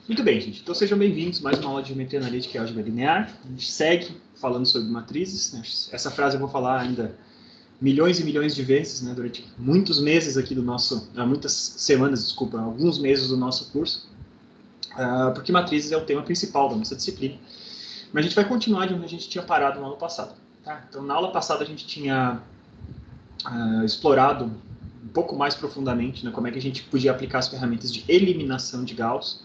Muito bem, gente. Então sejam bem-vindos a mais uma aula de geometria analítica e álgebra linear. A gente segue falando sobre matrizes, né? Essa frase eu vou falar ainda milhões e milhões de vezes, né? Durante muitos meses aqui do nosso, muitas semanas, desculpa, alguns meses do nosso curso, porque matrizes é o tema principal da nossa disciplina. Mas a gente vai continuar de onde a gente tinha parado na aula passada. Tá? Então, na aula passada a gente tinha explorado um pouco mais profundamente, né, como é que a gente podia aplicar as ferramentas de eliminação de Gauss.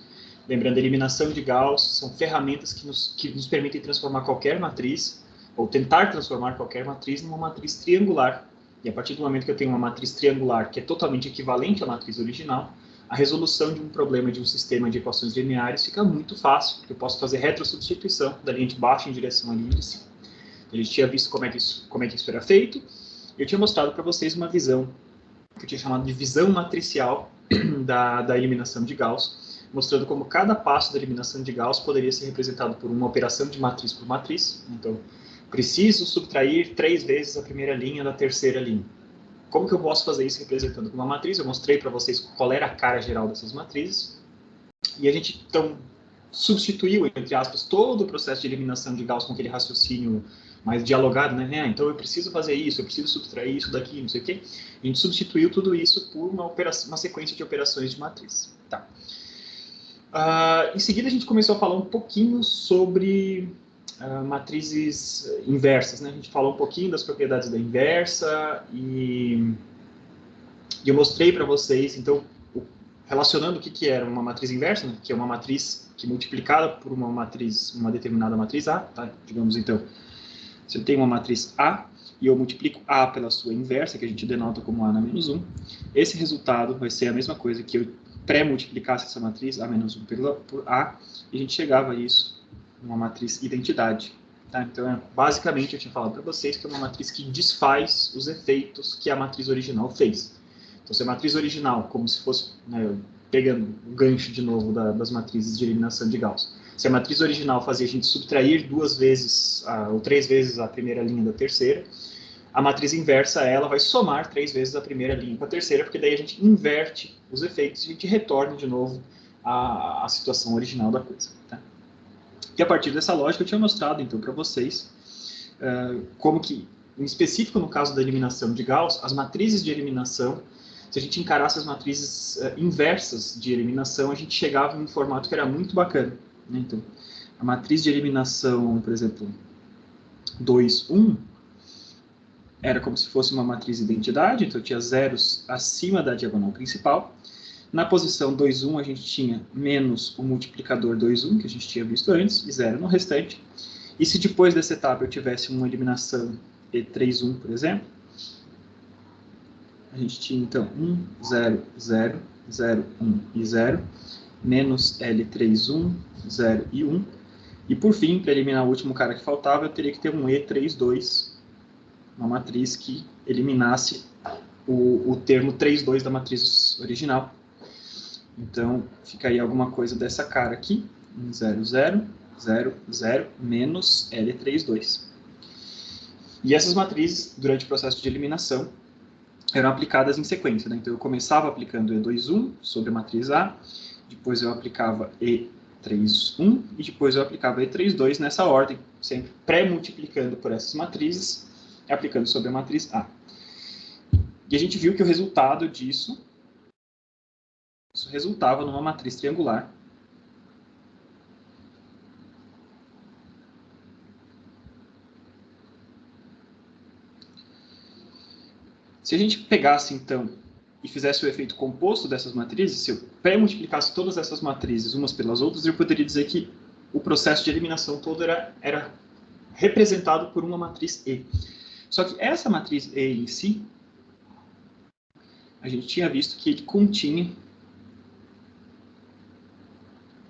Lembrando, a eliminação de Gauss são ferramentas que nos permitem transformar qualquer matriz, ou tentar transformar qualquer matriz numa matriz triangular. E a partir do momento que eu tenho uma matriz triangular que é totalmente equivalente à matriz original, a resolução de um problema de um sistema de equações lineares fica muito fácil, porque eu posso fazer retrosubstituição da linha de baixo em direção à linha de cima. A gente tinha visto como é que isso era feito. Eu tinha mostrado para vocês uma visão que eu tinha chamado de visão matricial da eliminação de Gauss, mostrando como cada passo da eliminação de Gauss poderia ser representado por uma operação de matriz por matriz. Então, preciso subtrair 3 vezes a primeira linha da terceira linha. Como que eu posso fazer isso representando uma matriz? Eu mostrei para vocês qual era a cara geral dessas matrizes. E a gente, então, substituiu, entre aspas, todo o processo de eliminação de Gauss com aquele raciocínio mais dialogado, né? Então eu preciso fazer isso, eu preciso subtrair isso daqui, não sei o quê. A gente substituiu tudo isso por uma sequência de operações de matriz. Tá. Em seguida a gente começou a falar um pouquinho sobre matrizes inversas, né? A gente falou um pouquinho das propriedades da inversa e eu mostrei para vocês, então, relacionando o que era uma matriz inversa, né? Que é uma matriz que multiplicada por uma determinada matriz A, tá? Digamos então, se eu tenho uma matriz A e eu multiplico A pela sua inversa, que a gente denota como A na menos 1, esse resultado vai ser a mesma coisa que eu pré-multiplicasse essa matriz A menos 1 por A, e a gente chegava a isso numa matriz identidade. Tá? Então, basicamente, eu tinha falado para vocês que é uma matriz que desfaz os efeitos que a matriz original fez. Então, se a matriz original, como se fosse, né, pegando o gancho de novo das matrizes de eliminação de Gauss, se a matriz original fazia a gente subtrair 2 vezes ou 3 vezes a primeira linha da terceira, a matriz inversa ela vai somar 3 vezes a primeira linha com a terceira, porque daí a gente inverte os efeitos e a gente retorna de novo à situação original da coisa. Tá? E a partir dessa lógica eu tinha mostrado então para vocês como que, em específico no caso da eliminação de Gauss, as matrizes de eliminação, se a gente encarasse as matrizes inversas de eliminação, a gente chegava em um formato que era muito bacana. Então, a matriz de eliminação, por exemplo, 2, 1, era como se fosse uma matriz identidade, então tinha zeros acima da diagonal principal. Na posição 2, 1, a gente tinha menos o multiplicador 2, 1, que a gente tinha visto antes, e 0 no restante. E se depois dessa etapa eu tivesse uma eliminação E3, 1, por exemplo, a gente tinha então 1, 0, 0, 0, 1 e 0, menos L3, 1, 0 e 1. E por fim, para eliminar o último cara que faltava, eu teria que ter um E3, 2, uma matriz que eliminasse o termo 3, 2 da matriz original. Então, ficaria alguma coisa dessa cara aqui, 1, 0, 0, 0, 0, menos L3, 2. E essas matrizes, durante o processo de eliminação, eram aplicadas em sequência. Né? Então, eu começava aplicando E2, 1 sobre a matriz A, depois eu aplicava E3, 1, e depois eu aplicava E3, 2 nessa ordem, sempre pré-multiplicando por essas matrizes, aplicando sobre a matriz A. E a gente viu que o resultado disso, isso resultava numa matriz triangular. Se a gente pegasse, então, e fizesse o efeito composto dessas matrizes, se eu pré-multiplicasse todas essas matrizes umas pelas outras, eu poderia dizer que o processo de eliminação todo era representado por uma matriz E. Só que essa matriz E em si, a gente tinha visto que ele continha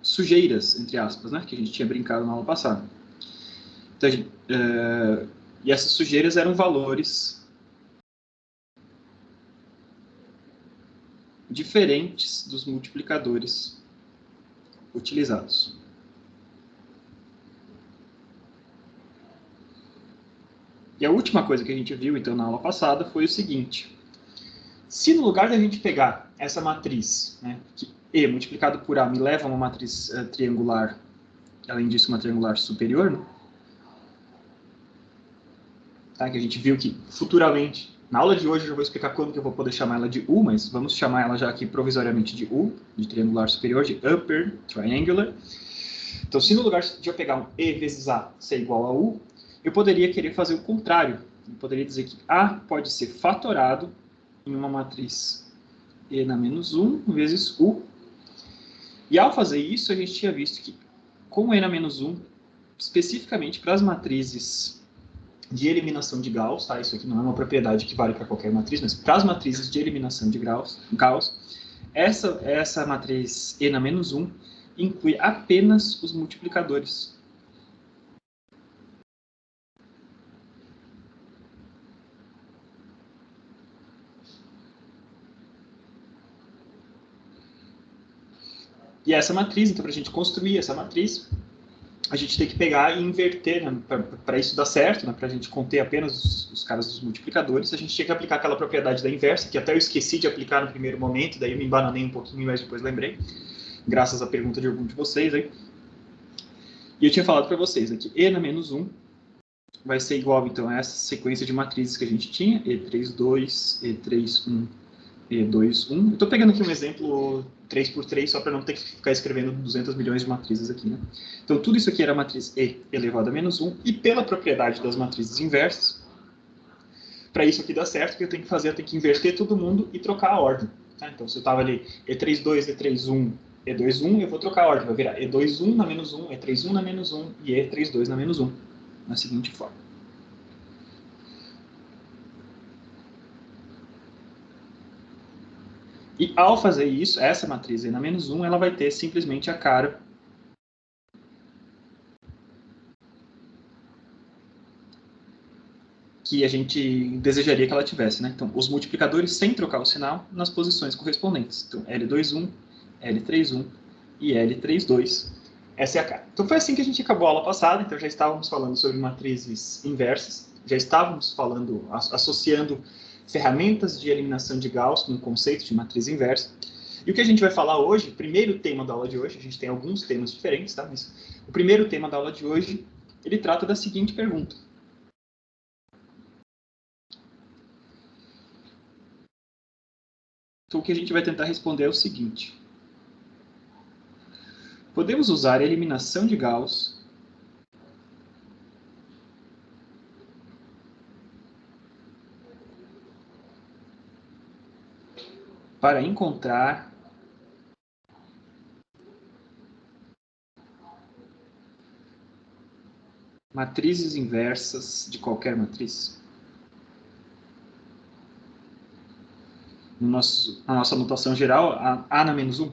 sujeiras, entre aspas, né, que a gente tinha brincado na aula passada. Então, e essas sujeiras eram valores diferentes dos multiplicadores utilizados. E a última coisa que a gente viu, então, na aula passada foi o seguinte. Se no lugar da gente pegar essa matriz, né, que E multiplicado por A me leva a uma matriz triangular, além disso, uma triangular superior, né? Tá? Que a gente viu que futuramente, na aula de hoje eu já vou explicar quando que eu vou poder chamar ela de U, mas vamos chamar ela já aqui provisoriamente de U, de triangular superior, de upper triangular. Então, se no lugar de eu pegar um E vezes A ser igual a U, eu poderia querer fazer o contrário. Eu poderia dizer que A pode ser fatorado em uma matriz E na menos 1 vezes U. E ao fazer isso, a gente tinha visto que com E na menos 1, especificamente para as matrizes de eliminação de Gauss, tá? Isso aqui não é uma propriedade que vale para qualquer matriz, mas para as matrizes de eliminação de Gauss, essa matriz E na menos 1 inclui apenas os multiplicadores. E essa matriz, então, para a gente construir essa matriz, a gente tem que pegar e inverter, né? Para isso dar certo, né? Para a gente conter apenas os caras dos multiplicadores, a gente tinha que aplicar aquela propriedade da inversa, que até eu esqueci de aplicar no primeiro momento, daí eu me embananei um pouquinho, mas depois lembrei, graças à pergunta de algum de vocês aí. E eu tinha falado para vocês aqui, E na menos 1 vai ser igual, então, a essa sequência de matrizes que a gente tinha, E32, E31, E21. Eu estou pegando aqui um exemplo 3×3, só para não ter que ficar escrevendo 200 milhões de matrizes aqui, né? Então, tudo isso aqui era a matriz E elevado a menos 1, e pela propriedade das matrizes inversas, para isso aqui dar certo, o que eu tenho que fazer? Eu tenho que inverter todo mundo e trocar a ordem. Tá? Então, se eu estava ali E32, E31, E21, eu vou trocar a ordem, vai virar E21 na menos 1, E31 na menos 1 e E32 na menos 1, na seguinte forma. E ao fazer isso, essa matriz E na menos 1, ela vai ter simplesmente a cara que a gente desejaria que ela tivesse, né? Então, os multiplicadores sem trocar o sinal nas posições correspondentes. Então, L21, L31 e L32. Essa é a cara. Então, foi assim que a gente acabou a aula passada. Então, já estávamos falando sobre matrizes inversas, já estávamos falando, associando ferramentas de eliminação de Gauss com o conceito de matriz inversa. E o que a gente vai falar hoje, o primeiro tema da aula de hoje, a gente tem alguns temas diferentes, tá? Mas o primeiro tema da aula de hoje, ele trata da seguinte pergunta. Então, o que a gente vai tentar responder é o seguinte. Podemos usar a eliminação de Gauss para encontrar matrizes inversas de qualquer matriz? Na nossa notação geral, A na menos 1.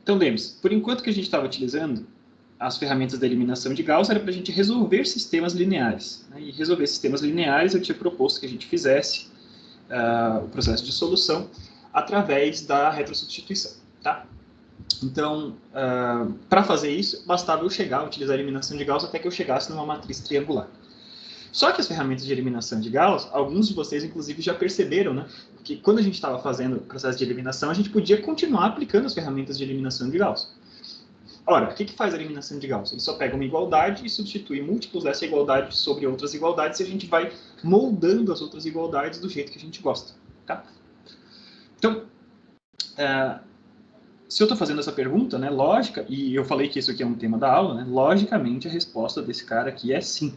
Então, lembre-se, por enquanto que a gente estava utilizando as ferramentas da eliminação de Gauss era para a gente resolver sistemas lineares. Né? E resolver sistemas lineares eu tinha proposto que a gente fizesse o processo de solução através da retrosubstituição. Tá? Então, para fazer isso, bastava eu utilizar a eliminação de Gauss até que eu chegasse numa matriz triangular. Só que as ferramentas de eliminação de Gauss, alguns de vocês, inclusive, já perceberam, né, que quando a gente estava fazendo o processo de eliminação, a gente podia continuar aplicando as ferramentas de eliminação de Gauss. Ora, o que faz a eliminação de Gauss? Ele só pega uma igualdade e substitui múltiplos dessa igualdade sobre outras igualdades e a gente vai moldando as outras igualdades do jeito que a gente gosta. Tá? Então, se eu estou fazendo essa pergunta, né, lógica, e eu falei que isso aqui é um tema da aula, né, logicamente a resposta desse cara aqui é sim.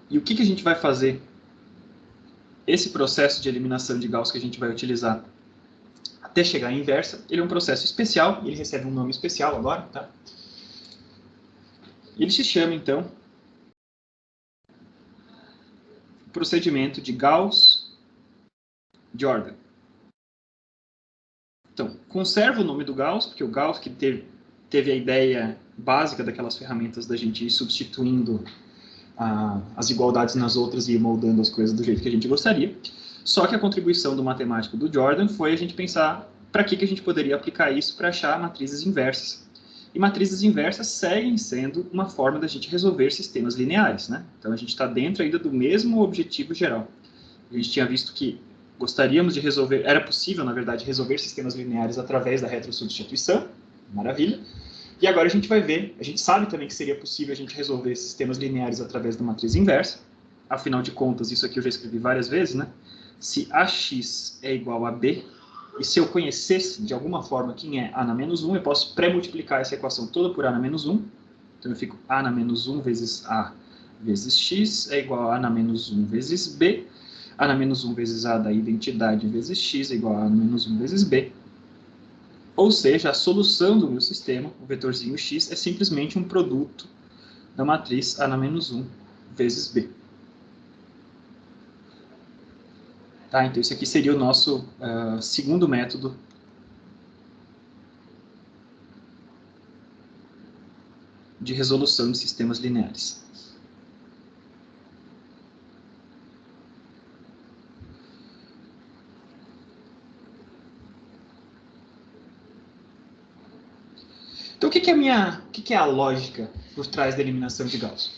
E o que a gente vai fazer? Esse processo de eliminação de Gauss que a gente vai utilizar até chegar à inversa, ele é um processo especial, e ele recebe um nome especial agora, tá? Ele se chama, então, procedimento de Gauss-Jordan. Então, conserva o nome do Gauss, porque o Gauss que teve a ideia básica daquelas ferramentas da gente ir substituindo as igualdades nas outras e ir moldando as coisas do jeito que a gente gostaria. Só que a contribuição do matemático do Jordan foi a gente pensar para que a gente poderia aplicar isso para achar matrizes inversas. E matrizes inversas seguem sendo uma forma da gente resolver sistemas lineares, né? Então, a gente está dentro ainda do mesmo objetivo geral. A gente tinha visto que gostaríamos de resolver, era possível, na verdade, resolver sistemas lineares através da retrosubstituição, maravilha. E agora a gente vai ver, a gente sabe também que seria possível a gente resolver sistemas lineares através da matriz inversa. Afinal de contas, isso aqui eu já escrevi várias vezes, né? Se AX é igual a B, e se eu conhecesse, de alguma forma, quem é A na menos 1, eu posso pré-multiplicar essa equação toda por A na menos 1. Então, eu fico A na menos 1 vezes A vezes X é igual a A na menos 1 vezes B. A na menos 1 vezes A da identidade vezes X é igual a A na menos 1 vezes B. Ou seja, a solução do meu sistema, o vetorzinho X, é simplesmente um produto da matriz A na menos 1 vezes B. Tá, então, esse aqui seria o nosso segundo método de resolução de sistemas lineares. Então, o que é a lógica por trás da eliminação de Gauss?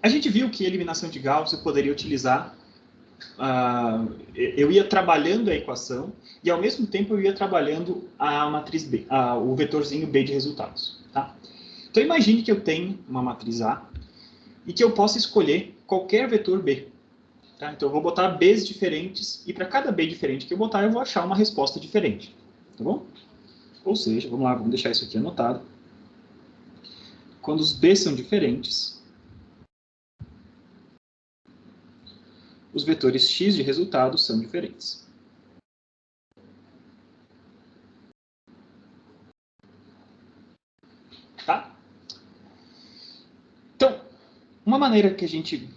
A gente viu que a eliminação de Gauss eu poderia utilizar, eu ia trabalhando a equação e, ao mesmo tempo, eu ia trabalhando a matriz B, o vetorzinho B de resultados. Tá? Então, imagine que eu tenho uma matriz A e que eu possa escolher qualquer vetor B. Tá? Então, eu vou botar Bs diferentes e, para cada B diferente que eu botar, eu vou achar uma resposta diferente. Tá bom? Ou seja, vamos lá, vamos deixar isso aqui anotado. Quando os B são diferentes, os vetores x de resultado são diferentes. Tá? Então, uma maneira que a gente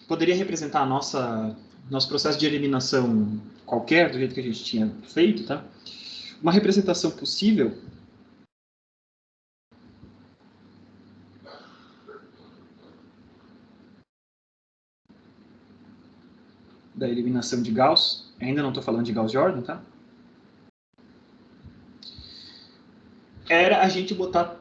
poderia representar nosso processo de eliminação qualquer, do jeito que a gente tinha feito, tá? Uma representação possível da eliminação de Gauss, ainda não estou falando de Gauss-Jordan, tá? Era a gente botar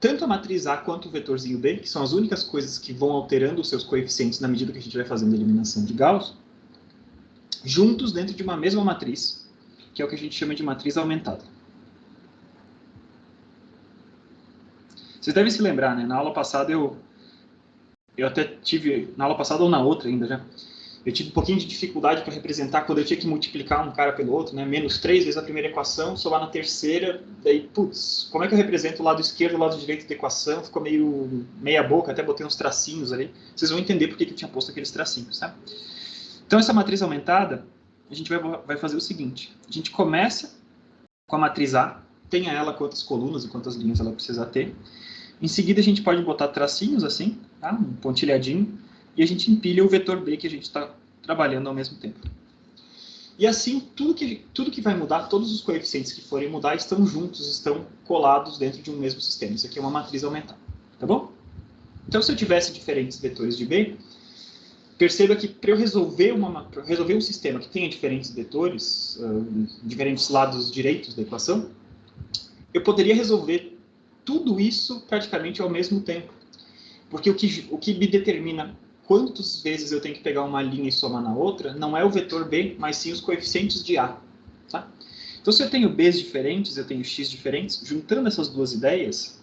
tanto a matriz A quanto o vetorzinho B, que são as únicas coisas que vão alterando os seus coeficientes na medida que a gente vai fazendo a eliminação de Gauss, juntos dentro de uma mesma matriz, que é o que a gente chama de matriz aumentada. Vocês devem se lembrar, né? Na aula passada eu até tive, na aula passada ou na outra ainda já, eu tive um pouquinho de dificuldade para representar quando eu tinha que multiplicar um cara pelo outro, né? Menos 3 vezes a primeira equação, só lá na terceira, daí, putz, como é que eu represento o lado esquerdo e o lado direito da equação? Ficou meio meia boca, até botei uns tracinhos ali. Vocês vão entender por que eu tinha posto aqueles tracinhos, tá? Então, essa matriz aumentada, a gente vai fazer o seguinte. A gente começa com a matriz A, tenha ela quantas colunas e quantas linhas ela precisa ter. Em seguida, a gente pode botar tracinhos assim, tá? Um pontilhadinho, e a gente empilha o vetor B que a gente está trabalhando ao mesmo tempo. E assim, tudo que vai mudar, todos os coeficientes que forem mudar, estão juntos, estão colados dentro de um mesmo sistema. Isso aqui é uma matriz aumentada, tá bom? Então, se eu tivesse diferentes vetores de B, perceba que para eu resolver um sistema que tenha diferentes vetores, diferentes lados direitos da equação, eu poderia resolver tudo isso praticamente ao mesmo tempo. Porque o que me determina quantas vezes eu tenho que pegar uma linha e somar na outra não é o vetor B, mas sim os coeficientes de A. Tá? Então, se eu tenho Bs diferentes, eu tenho X diferentes, juntando essas duas ideias,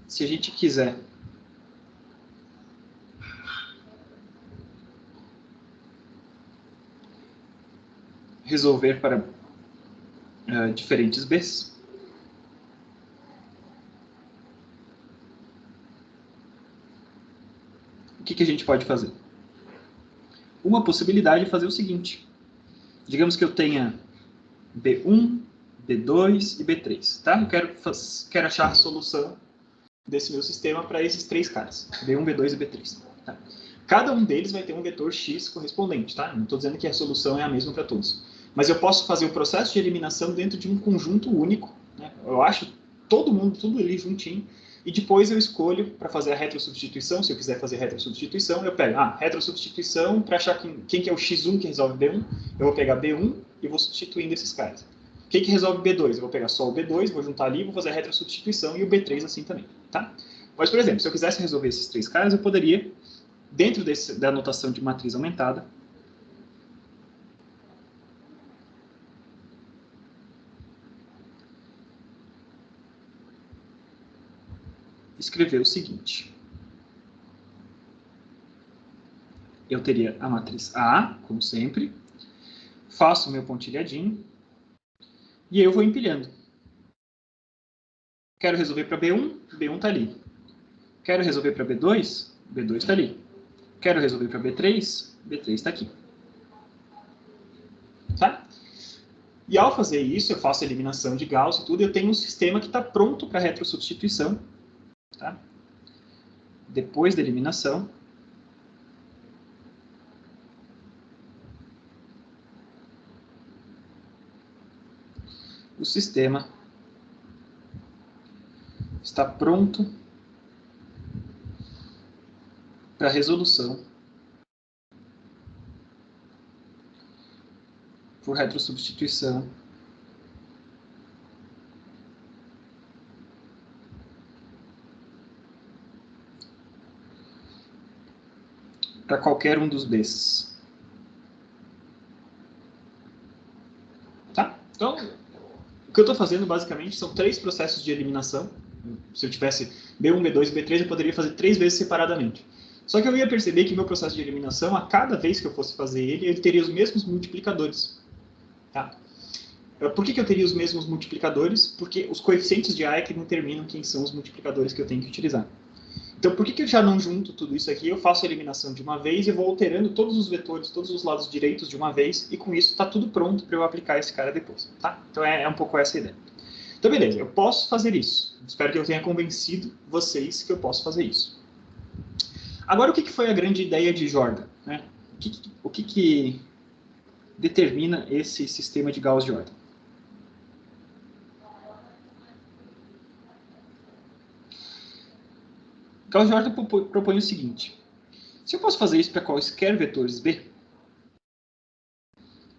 se a gente quiser resolver para diferentes Bs, o que a gente pode fazer? Uma possibilidade é fazer o seguinte. Digamos que eu tenha B1, B2 e B3. Tá? Eu quero achar a solução desse meu sistema para esses três caras. B1, B2 e B3. Tá? Cada um deles vai ter um vetor X correspondente. Tá? Não estou dizendo que a solução é a mesma para todos. Mas eu posso fazer o processo de eliminação dentro de um conjunto único. Né? Eu acho todo mundo, tudo ali juntinho. E depois eu escolho para fazer a retrosubstituição. Se eu quiser fazer retrosubstituição, eu pego retrosubstituição para achar quem que é o x1 que resolve B1. Eu vou pegar B1 e vou substituindo esses caras. O que resolve B2? Eu vou pegar só o B2, vou juntar ali, vou fazer a retrosubstituição e o B3 assim também. Tá? Mas, por exemplo, se eu quisesse resolver esses três caras, eu poderia, dentro da notação de matriz aumentada, escrever o seguinte. Eu teria a matriz A, como sempre, faço o meu pontilhadinho, e aí eu vou empilhando. Quero resolver para B1, B1 está ali. Quero resolver para B2, B2 está ali. Quero resolver para B3, B3 está aqui. Tá? E ao fazer isso, eu faço a eliminação de Gauss e tudo, eu tenho um sistema que está pronto para retrosubstituição. Tá? Depois da eliminação, o sistema está pronto para resolução por retrosubstituição para qualquer um dos Bs. Tá? Então, o que eu estou fazendo basicamente são 3 processos de eliminação. Se eu tivesse B1, B2 e B3, eu poderia fazer 3 vezes separadamente. Só que eu ia perceber que meu processo de eliminação, a cada vez que eu fosse fazer ele teria os mesmos multiplicadores. Tá? Por que eu teria os mesmos multiplicadores? Porque os coeficientes de A é que determinam quem são os multiplicadores que eu tenho que utilizar. Então, por que eu já não junto tudo isso aqui? Eu faço a eliminação de uma vez e vou alterando todos os vetores, todos os lados direitos de uma vez, e com isso está tudo pronto para eu aplicar esse cara depois. Tá? Então, é um pouco essa a ideia. Então, beleza, eu posso fazer isso. Espero que eu tenha convencido vocês que eu posso fazer isso. Agora, o que foi a grande ideia de Jordan? Né? O que determina esse sistema de Gauss-Jordan? Gauss-Jordan propõe o seguinte. Se eu posso fazer isso para quaisquer vetores B,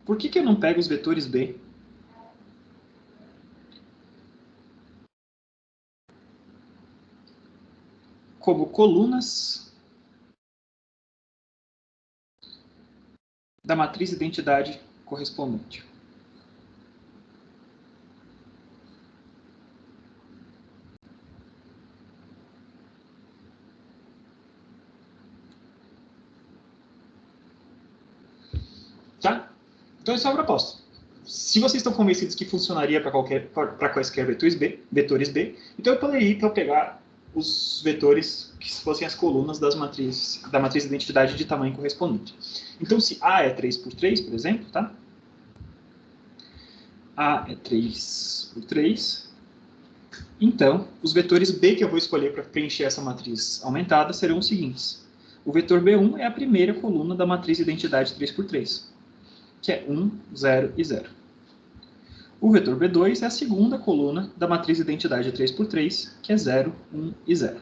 por que eu não pego os vetores B como colunas da matriz identidade correspondente? Tá? Então, essa é a proposta. Se vocês estão convencidos que funcionaria para quaisquer vetores B, então eu poderia então, pegar os vetores que fossem as colunas da matriz de identidade de tamanho correspondente. Então, se A é 3 por 3, por exemplo, tá? A é 3 por 3. Então, os vetores B que eu vou escolher para preencher essa matriz aumentada serão os seguintes. O vetor B1 é a primeira coluna da matriz identidade 3 por 3, que é 1, 0 e 0. O vetor B2 é a segunda coluna da matriz identidade 3 por 3, que é 0, 1 e 0.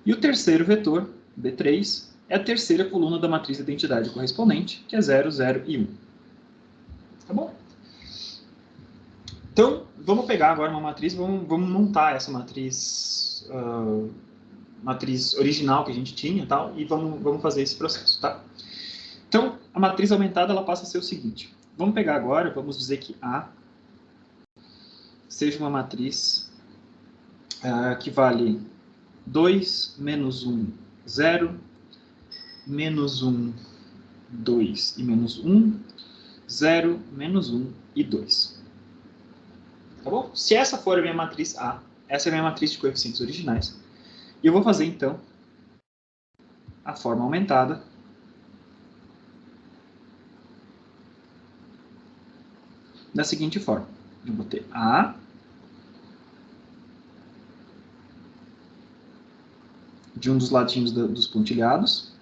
E o terceiro vetor, B3, é a terceira coluna da matriz identidade correspondente, que é 0, 0 e 1. Tá bom? Então, vamos pegar agora uma matriz, vamos montar essa matriz, matriz original que a gente tinha, tal, e vamos fazer esse processo, tá? Então, a matriz aumentada ela passa a ser o seguinte. Vamos pegar agora, vamos dizer que A seja uma matriz que vale 2, menos 1, 0, menos 1, 2 e menos 1, 0, menos 1 e 2. Tá bom? Se essa for a minha matriz A, essa é a minha matriz de coeficientes originais. E eu vou fazer, então, a forma aumentada da seguinte forma. Eu vou ter A de um dos ladinhos dos pontilhados,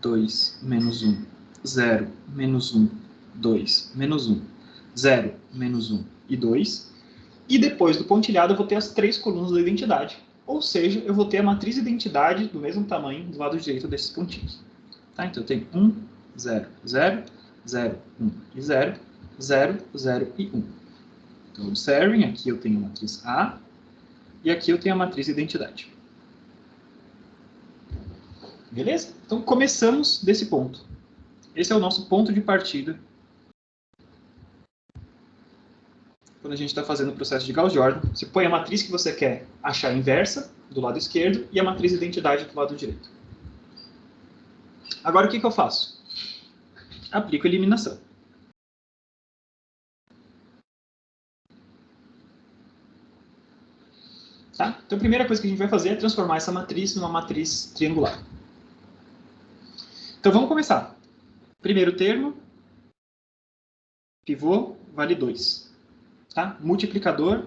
2, menos 1, 0, menos 1, 2, menos 1, 0, menos 1 e 2. E depois do pontilhado eu vou ter as 3 colunas da identidade. Ou seja, eu vou ter a matriz identidade do mesmo tamanho do lado direito desses pontinhos. Tá? Então eu tenho 1, 0, 0, 0, 1 e 0, 0, 0 e 1. Então, observem, aqui eu tenho a matriz A, e aqui eu tenho a matriz identidade. Beleza? Então, começamos desse ponto. Esse é o nosso ponto de partida quando a gente está fazendo o processo de Gauss-Jordan. Você põe a matriz que você quer achar inversa, do lado esquerdo, e a matriz identidade do lado direito. Agora, o que eu faço? Aplico eliminação. Tá? Então, a primeira coisa que a gente vai fazer é transformar essa matriz numa matriz triangular. Então, vamos começar. Primeiro termo, pivô, vale 2. Tá? Multiplicador,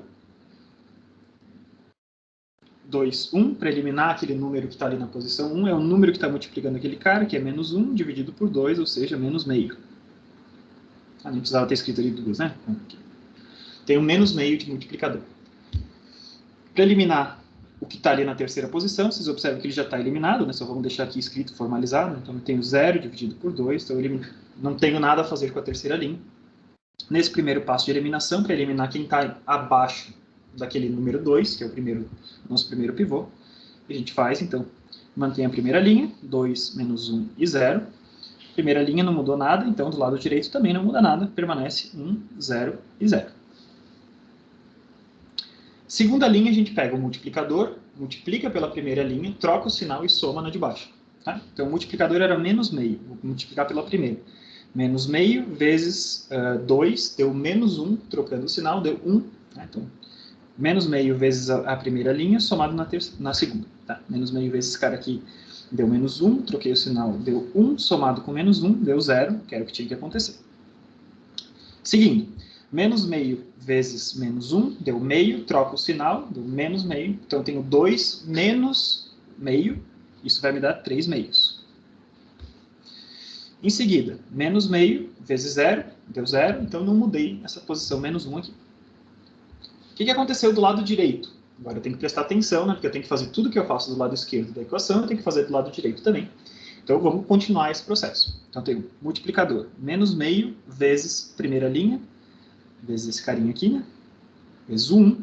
2, 1, para eliminar aquele número que está ali na posição 1, é o número que está multiplicando aquele cara, que é menos 1, dividido por 2, ou seja, menos meio. Nem precisava ter escrito ali 2, né? Tem um menos meio de multiplicador. Para eliminar o que está ali na terceira posição, vocês observam que ele já está eliminado, né? Só vamos deixar aqui escrito, formalizado. Então, eu tenho 0 dividido por 2, então eu não tenho nada a fazer com a terceira linha. Nesse primeiro passo de eliminação, para eliminar quem está abaixo daquele número 2, que é o nosso primeiro pivô, a gente faz, então, mantém a primeira linha, 2, menos 1 e 0. Primeira linha não mudou nada, então do lado direito também não muda nada, permanece 1, 0 e 0. Segunda linha, a gente pega o multiplicador, multiplica pela primeira linha, troca o sinal e soma na de baixo. Tá? Então, o multiplicador era menos meio, vou multiplicar pela primeira. Menos meio vezes 2, deu menos 1, trocando o sinal, deu 1. Tá? Então, menos meio vezes a primeira linha, somado na segunda. Tá? Menos meio vezes esse cara aqui, deu menos 1, troquei o sinal, deu 1, somado com menos 1, deu 0, que era o que tinha que acontecer. Seguindo, menos meio vezes menos 1, deu meio, troca o sinal, deu menos meio, então eu tenho 2 menos meio, isso vai me dar 3 meios. Em seguida, menos meio vezes 0, deu 0, então não mudei essa posição menos 1 aqui. O que aconteceu do lado direito? Agora eu tenho que prestar atenção, né, porque eu tenho que fazer tudo que eu faço do lado esquerdo da equação, eu tenho que fazer do lado direito também. Então vamos continuar esse processo. Então eu tenho multiplicador, menos meio vezes primeira linha, vezes esse carinha aqui, né? Vezes 1.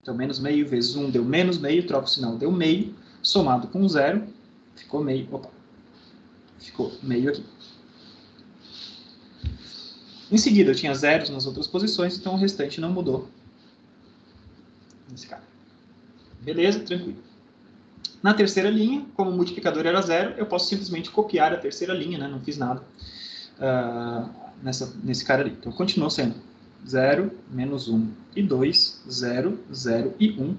Então, menos meio vezes 1 deu menos meio, troca o sinal, deu meio, somado com 0, ficou meio, ficou meio aqui. Em seguida, eu tinha zeros nas outras posições, então o restante não mudou nesse cara. Beleza, tranquilo. Na terceira linha, como o multiplicador era 0, eu posso simplesmente copiar a terceira linha, né? Não fiz nada nesse cara ali. Então, continuou sendo 0, menos 1 e 2, 0, 0 e 1.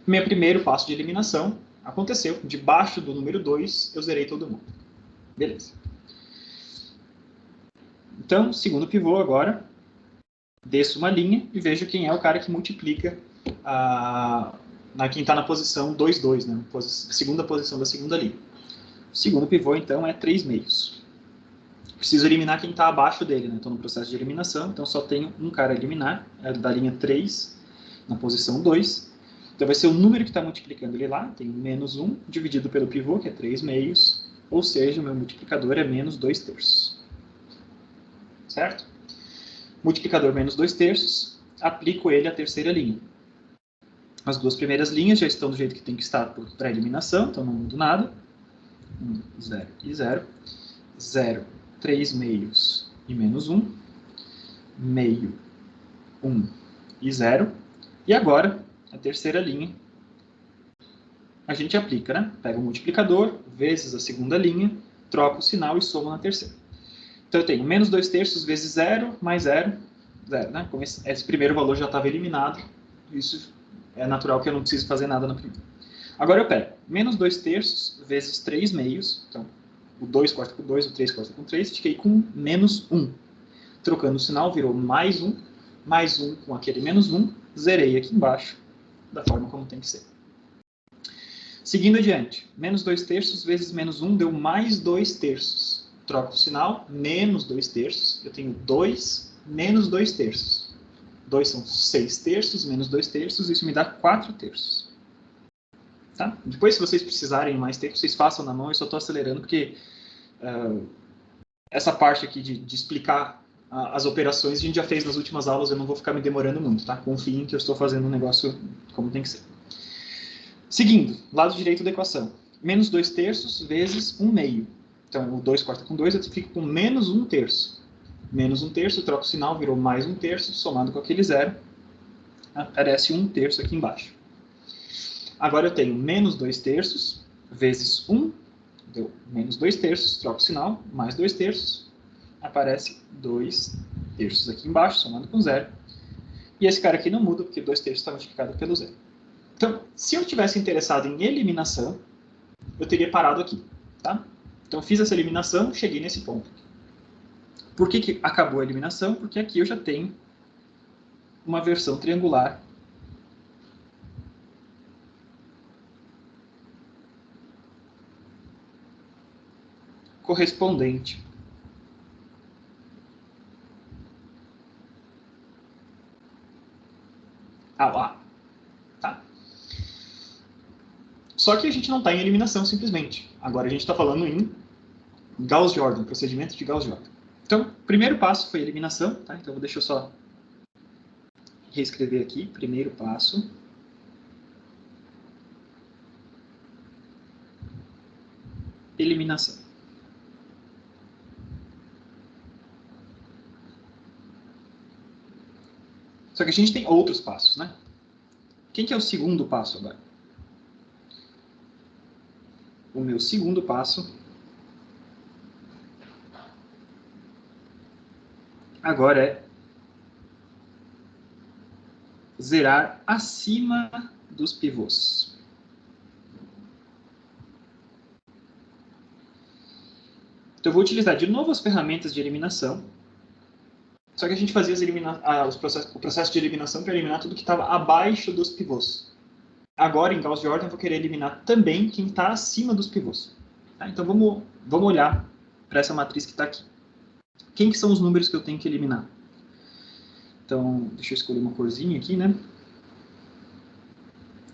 Meu primeiro passo de eliminação aconteceu. Debaixo do número 2, eu zerei todo mundo. Beleza. Então, segundo pivô agora, desço uma linha e vejo quem é o cara que multiplica quem está na posição 2, 2, né? Segunda posição da segunda linha. O segundo pivô, então, é 3 meios. Preciso eliminar quem está abaixo dele, né? Estou no processo de eliminação, então só tenho um cara a eliminar, é da linha 3, na posição 2. Então vai ser o número que está multiplicando ele lá, tenho menos 1, dividido pelo pivô, que é 3 meios, ou seja, o meu multiplicador é menos 2 terços. Certo? Multiplicador menos 2 terços, aplico ele à terceira linha. As duas primeiras linhas já estão do jeito que tem que estar para a eliminação, então não mudo nada. 1, 0 e 0. 0, 3 meios e menos 1. Meio, 1 e 0. E agora, a terceira linha, a gente aplica, né? Pega o multiplicador, vezes a segunda linha, troca o sinal e soma na terceira. Então eu tenho menos 2 terços vezes 0, mais 0, 0, né? Como esse primeiro valor já estava eliminado, isso é natural que eu não precise fazer nada na primeira. Agora eu pego menos 2 terços vezes 3 meios, então o 2 corta com 2, o 3 corta com 3, fiquei com menos 1. Trocando o sinal, virou mais 1 com aquele menos 1, zerei aqui embaixo, da forma como tem que ser. Seguindo adiante, menos 2 terços vezes menos 1 deu mais 2 terços. Troco o sinal, menos 2 terços, eu tenho 2 menos 2 terços. 2 são 6 terços, menos 2 terços, isso me dá 4 terços. Tá? Depois, se vocês precisarem mais tempo, vocês façam na mão, eu só estou acelerando porque essa parte aqui de explicar as operações a gente já fez nas últimas aulas, eu não vou ficar me demorando muito, tá? Confiem que eu estou fazendo um negócio como tem que ser. Seguindo, lado direito da equação. Menos 2/3 vezes 1/2. Então, o 2 corta com 2, eu fico com menos 1/3. Menos 1/3, troco o sinal, virou mais 1/3, somado com aquele zero, aparece 1/3 aqui embaixo. Agora eu tenho menos 2/3 vezes 1, deu menos 2/3, troco o sinal, mais 2/3, aparece 2/3 aqui embaixo, somando com zero. E esse cara aqui não muda, porque 2/3 está multiplicado pelo zero. Então, se eu tivesse interessado em eliminação, eu teria parado aqui, tá? Então, fiz essa eliminação, cheguei nesse ponto. Por que acabou a eliminação? Porque aqui eu já tenho uma versão triangular correspondente ao A. Tá? Só que a gente não está em eliminação simplesmente. Agora a gente está falando em Gauss-Jordan, procedimento de Gauss-Jordan. Então, o primeiro passo foi eliminação. Tá? Então, deixa eu só reescrever aqui. Primeiro passo. Eliminação. Só que a gente tem outros passos, né? Quem que é o segundo passo agora? O meu segundo passo agora é zerar acima dos pivôs. Então, eu vou utilizar de novo as ferramentas de eliminação. Só que a gente fazia o processo de eliminação para eliminar tudo que estava abaixo dos pivôs. Agora, em Gauss-Jordan, eu vou querer eliminar também quem está acima dos pivôs. Tá? Então, vamos olhar para essa matriz que está aqui. Quem que são os números que eu tenho que eliminar? Então, deixa eu escolher uma corzinha aqui, né?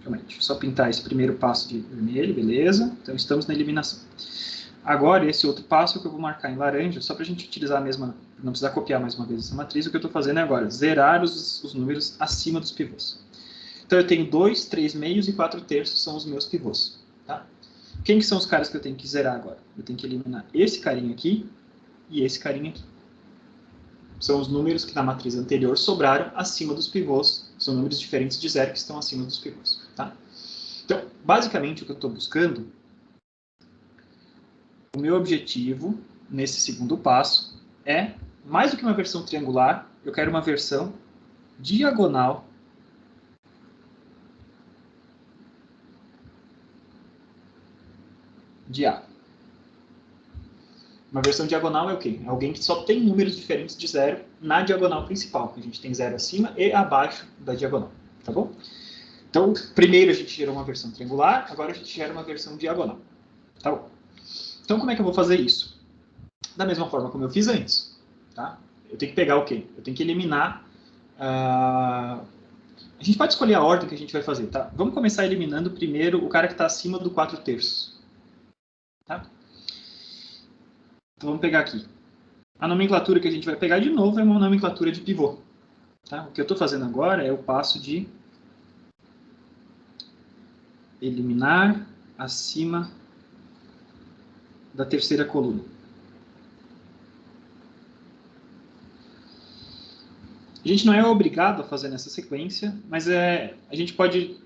Deixa eu só pintar esse primeiro passo de vermelho, beleza? Então, estamos na eliminação. Agora, esse outro passo que eu vou marcar em laranja, só para a gente utilizar a mesma, não precisar copiar mais uma vez essa matriz, o que eu estou fazendo é agora zerar os números acima dos pivôs. Então, eu tenho 2, 3/2 e 4/3 são os meus pivôs. Tá? Quem que são os caras que eu tenho que zerar agora? Eu tenho que eliminar esse carinha aqui e esse carinha aqui. São os números que na matriz anterior sobraram acima dos pivôs. São números diferentes de zero que estão acima dos pivôs. Tá? Então, basicamente, o que eu estou buscando, o meu objetivo nesse segundo passo é, mais do que uma versão triangular, eu quero uma versão diagonal de A. Uma versão diagonal é o quê? É alguém que só tem números diferentes de zero na diagonal principal. A gente tem zero acima e abaixo da diagonal. Tá bom? Então, primeiro a gente gerou uma versão triangular, agora a gente gera uma versão diagonal. Tá bom? Então, como é que eu vou fazer isso? Da mesma forma como eu fiz antes. Tá? Eu tenho que pegar o quê? Eu tenho que eliminar... A gente pode escolher a ordem que a gente vai fazer. Tá? Vamos começar eliminando primeiro o cara que está acima do 4/3. Tá? Então, vamos pegar aqui. A nomenclatura que a gente vai pegar de novo é uma nomenclatura de pivô. Tá? O que eu estou fazendo agora é o passo de eliminar acima da terceira coluna. A gente não é obrigado a fazer nessa sequência, mas a gente pode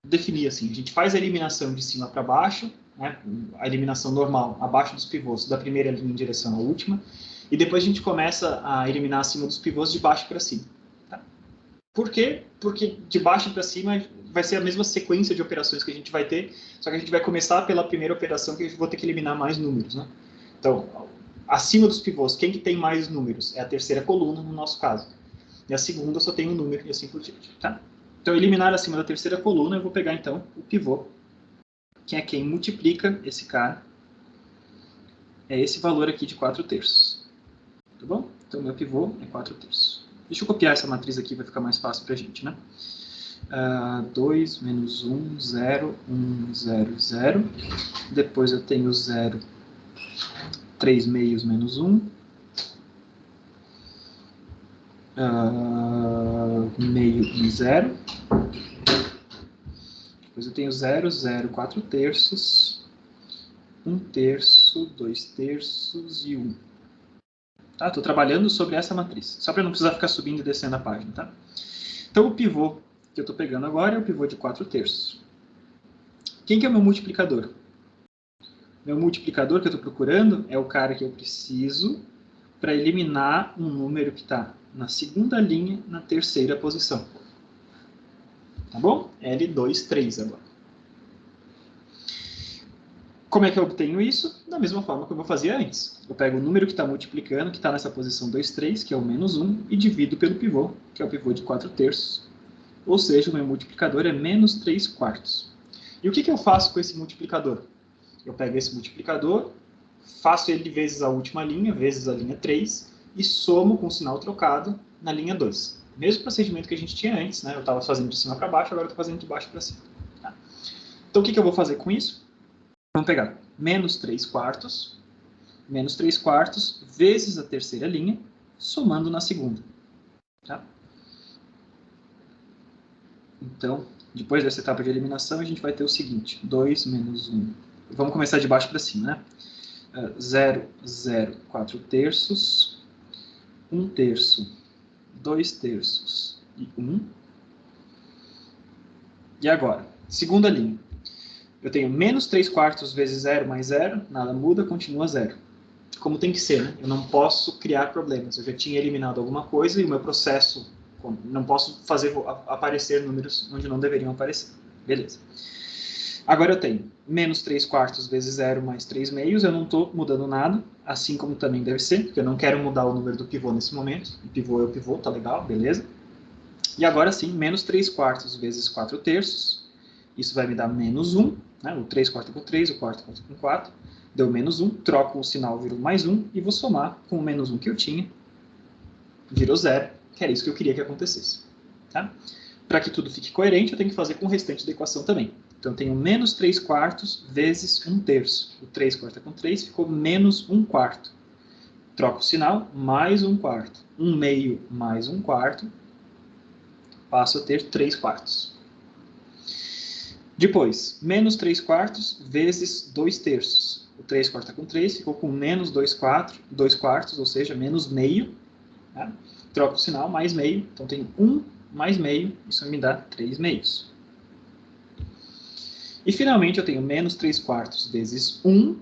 definir assim. A gente faz a eliminação de cima para baixo, né? A eliminação normal, abaixo dos pivôs, da primeira linha em direção à última, e depois a gente começa a eliminar acima dos pivôs de baixo para cima. Tá? Por quê? Porque de baixo para cima vai ser a mesma sequência de operações que a gente vai ter, só que a gente vai começar pela primeira operação que a gente vai ter que eliminar mais números. Né? Então, acima dos pivôs, quem que tem mais números? É a terceira coluna, no nosso caso. E a segunda só tem um número, e assim por diante. Tá? Então, eliminar acima da terceira coluna, eu vou pegar, então, o pivô, que é quem multiplica esse cara, é esse valor aqui de 4/3. Tá bom? Então, meu pivô é 4/3. Deixa eu copiar essa matriz aqui, vai ficar mais fácil para a gente, né? 2 menos 1, 0, 1, 0, 0. Depois eu tenho 0, 3 meios menos 1. Meio e 0. Depois eu tenho 0, 0, 4 terços, 1 terço, 2 terços e 1. Tá? Estou trabalhando sobre essa matriz, só para não precisar ficar subindo e descendo a página. Tá? Então o pivô que eu estou pegando agora é o pivô de 4 terços. Quem que é o meu multiplicador? Meu multiplicador que eu estou procurando é o cara que eu preciso para eliminar um número que está na segunda linha, na terceira posição. Tá bom? L2, 3 agora. Como é que eu obtenho isso? Da mesma forma que eu vou fazer antes. Eu pego o número que está multiplicando, que está nessa posição 2, 3, que é o menos 1, e divido pelo pivô, que é o pivô de 4 terços. Ou seja, o meu multiplicador é menos 3 quartos. E o que eu faço com esse multiplicador? Eu pego esse multiplicador, faço ele vezes a última linha, vezes a linha 3, e somo com o sinal trocado na linha 2. Mesmo procedimento que a gente tinha antes, né? Eu estava fazendo de cima para baixo, agora eu estou fazendo de baixo para cima. Tá? Então, o que eu vou fazer com isso? Vamos pegar menos 3 quartos vezes a terceira linha, somando na segunda. Tá? Então, depois dessa etapa de eliminação, a gente vai ter o seguinte, 2 menos 1. Vamos começar de baixo para cima, né? 0, 0, 4 terços, 1 terço, 2 terços e 1. E agora, segunda linha. Eu tenho menos 3 quartos vezes 0 mais 0, nada muda, continua 0. Como tem que ser, né? Eu não posso criar problemas. Eu já tinha eliminado alguma coisa e o meu processo, não posso fazer aparecer números onde não deveriam aparecer. Beleza. Agora eu tenho menos 3 quartos vezes 0 mais 3 meios, eu não estou mudando nada, assim como também deve ser, porque eu não quero mudar o número do pivô nesse momento. O pivô é o pivô, tá legal, beleza? E agora sim, menos 3 quartos vezes 4 terços, isso vai me dar menos 1, né? O 3 quarto com 3, o quarto com 4, deu menos 1, troco o sinal, virou mais 1, e vou somar com o menos 1 que eu tinha, virou 0, que era isso que eu queria que acontecesse. Tá? Para que tudo fique coerente, eu tenho que fazer com o restante da equação também. Então, eu tenho menos 3 quartos vezes 1 terço. O 3 quarto com 3 ficou menos 1 quarto. Troco o sinal, mais 1 quarto. 1 meio mais 1 quarto, passo a ter 3 quartos. Depois, menos 3 quartos vezes 2 terços. O 3 quarto com 3 ficou com menos 2 quartos, ou seja, menos meio. Tá? Troco o sinal, mais meio. Então, tenho 1 mais meio, isso me dá 3 meios. E, finalmente, eu tenho menos 3 quartos vezes 1,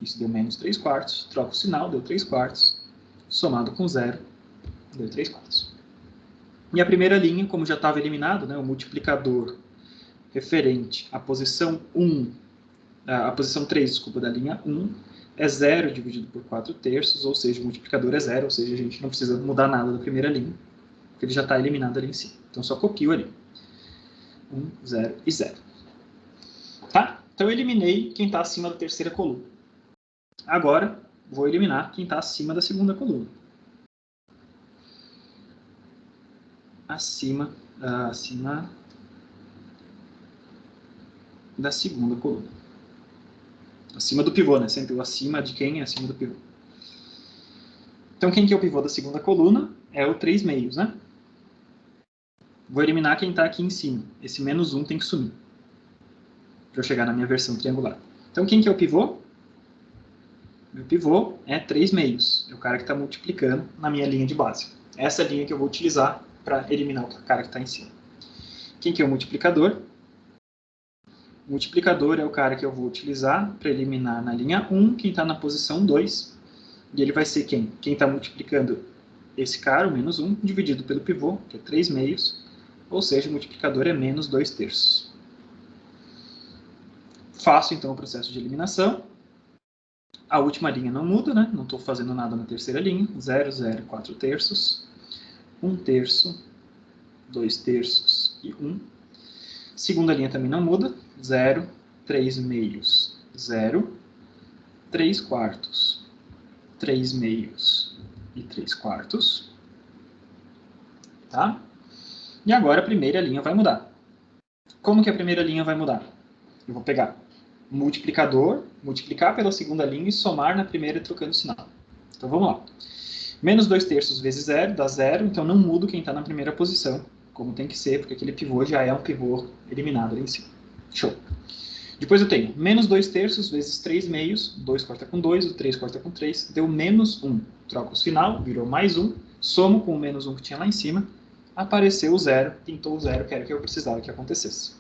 isso deu menos 3 quartos, troco o sinal, deu 3 quartos, somado com 0, deu 3 quartos. E a primeira linha, como já estava eliminado, né, o multiplicador referente à posição 1, a posição 3, desculpa, da linha 1, é 0 dividido por 4 terços, ou seja, o multiplicador é 0, ou seja, a gente não precisa mudar nada da primeira linha, porque ele já está eliminado ali em cima. Então, só copio ali. 1, 0 e 0. Tá? Então, eu eliminei quem está acima da terceira coluna. Agora, vou eliminar quem está acima da segunda coluna. Acima da segunda coluna. Acima do pivô, né? Sempre o acima de quem é acima do pivô. Então, quem que é o pivô da segunda coluna? É o 3 meios, né? Vou eliminar quem está aqui em cima. Esse menos 1 tem que sumir, para eu chegar na minha versão triangular. Então, quem que é o pivô? Meu pivô é 3 meios. É o cara que está multiplicando na minha linha de base. Essa é a linha que eu vou utilizar para eliminar o cara que está em cima. Quem que é o multiplicador? O multiplicador é o cara que eu vou utilizar para eliminar na linha 1 quem está na posição 2. E ele vai ser quem? Quem está multiplicando esse cara, o menos 1, dividido pelo pivô, que é 3 meios. Ou seja, o multiplicador é menos 2 terços. Faço, então, o processo de eliminação. A última linha não muda, né? Não estou fazendo nada na terceira linha. 0, 0, 4 terços. 1 terço. 2 terços e 1. Segunda linha também não muda. 0, 3 meios, 0. 3 quartos. 3 meios e 3 quartos. Tá? E agora a primeira linha vai mudar. Como que a primeira linha vai mudar? Eu vou pegar multiplicador, multiplicar pela segunda linha e somar na primeira trocando o sinal. Então vamos lá. Menos 2/3 vezes 0 dá 0, então não mudo quem está na primeira posição, como tem que ser, porque aquele pivô já é um pivô eliminado ali em cima. Show. Depois eu tenho menos 2/3 vezes 3 meios, 2 corta com 2, o 3 corta com 3, deu menos 1. Troco o sinal, virou mais 1, somo com o menos 1 que tinha lá em cima, apareceu o 0, pintou o 0, que era o que eu precisava que acontecesse.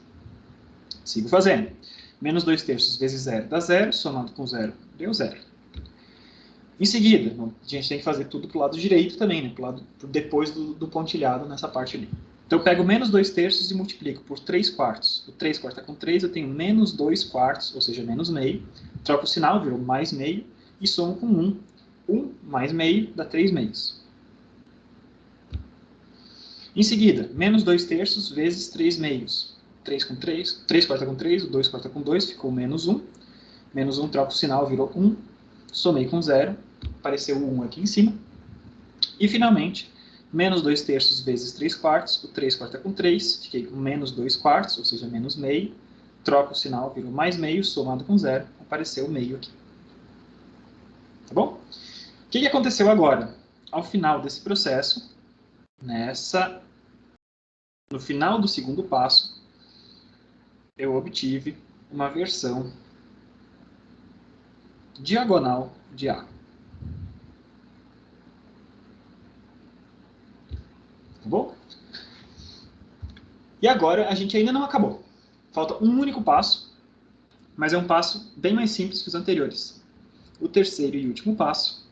Sigo fazendo. Menos 2/3 vezes 0 dá 0, somado com 0 deu 0. Em seguida, a gente tem que fazer tudo para o lado direito também, né? Depois do pontilhado nessa parte ali. Então eu pego menos 2/3 e multiplico por 3/4. O 3 corta com 3, eu tenho menos 2/4, ou seja, menos meio. Troco o sinal, virou mais meio, e somo com 1. 1 mais meio dá 3 meios. Em seguida, menos 2/3 vezes 3 meios. 3 com 3, 3 corta com 3, o 2 corta com 2, ficou menos 1. Menos 1, troco o sinal, virou 1. Somei com 0, apareceu o 1 aqui em cima. E, finalmente, menos 2/3 vezes 3/4, o 3 corta com 3, fiquei com menos 2/4, ou seja, menos meio. Troco o sinal, virou mais meio, somado com 0, apareceu o meio aqui. Tá bom? O que aconteceu agora? Ao final desse processo, no final do segundo passo, eu obtive uma versão diagonal de A. Tá bom? E agora a gente ainda não acabou. Falta um único passo, mas é um passo bem mais simples que os anteriores. O terceiro e último passo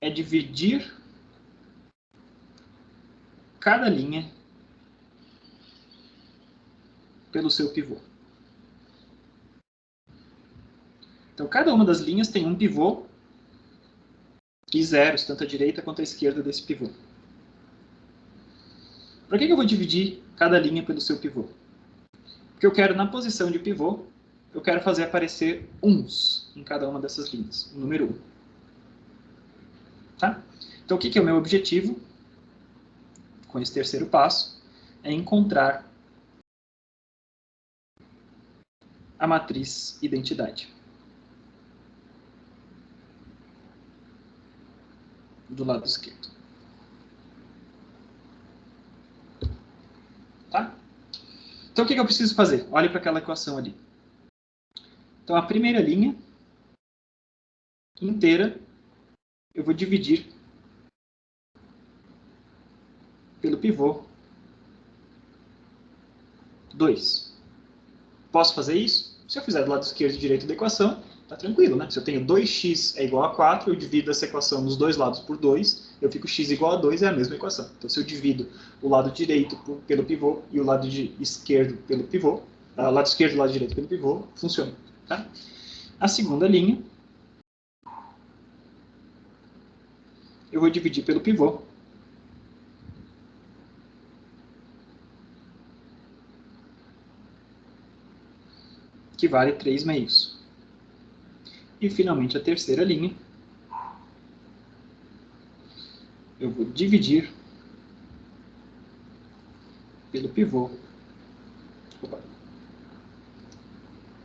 é dividir cada linha pelo seu pivô. Então, cada uma das linhas tem um pivô e zeros, tanto à direita quanto à esquerda desse pivô. Para que eu vou dividir cada linha pelo seu pivô? Porque eu quero, na posição de pivô, eu quero fazer aparecer uns em cada uma dessas linhas, o número 1. Tá? Então, o que é o meu objetivo com esse terceiro passo? É encontrar a matriz identidade do lado esquerdo. Tá? Então, o que eu preciso fazer? Olhe para aquela equação ali. Então, a primeira linha inteira eu vou dividir pelo pivô 2. Posso fazer isso? Se eu fizer do lado esquerdo e direito da equação, tá tranquilo, né? Se eu tenho 2x é igual a 4, eu divido essa equação nos dois lados por 2, eu fico x igual a 2, é a mesma equação. Então, se eu divido o lado direito pelo pivô e o lado esquerdo pelo pivô, o lado esquerdo e o lado direito pelo pivô, funciona. Tá? A segunda linha, eu vou dividir pelo pivô. Que vale 3 meios. E, finalmente, a terceira linha, eu vou dividir pelo pivô.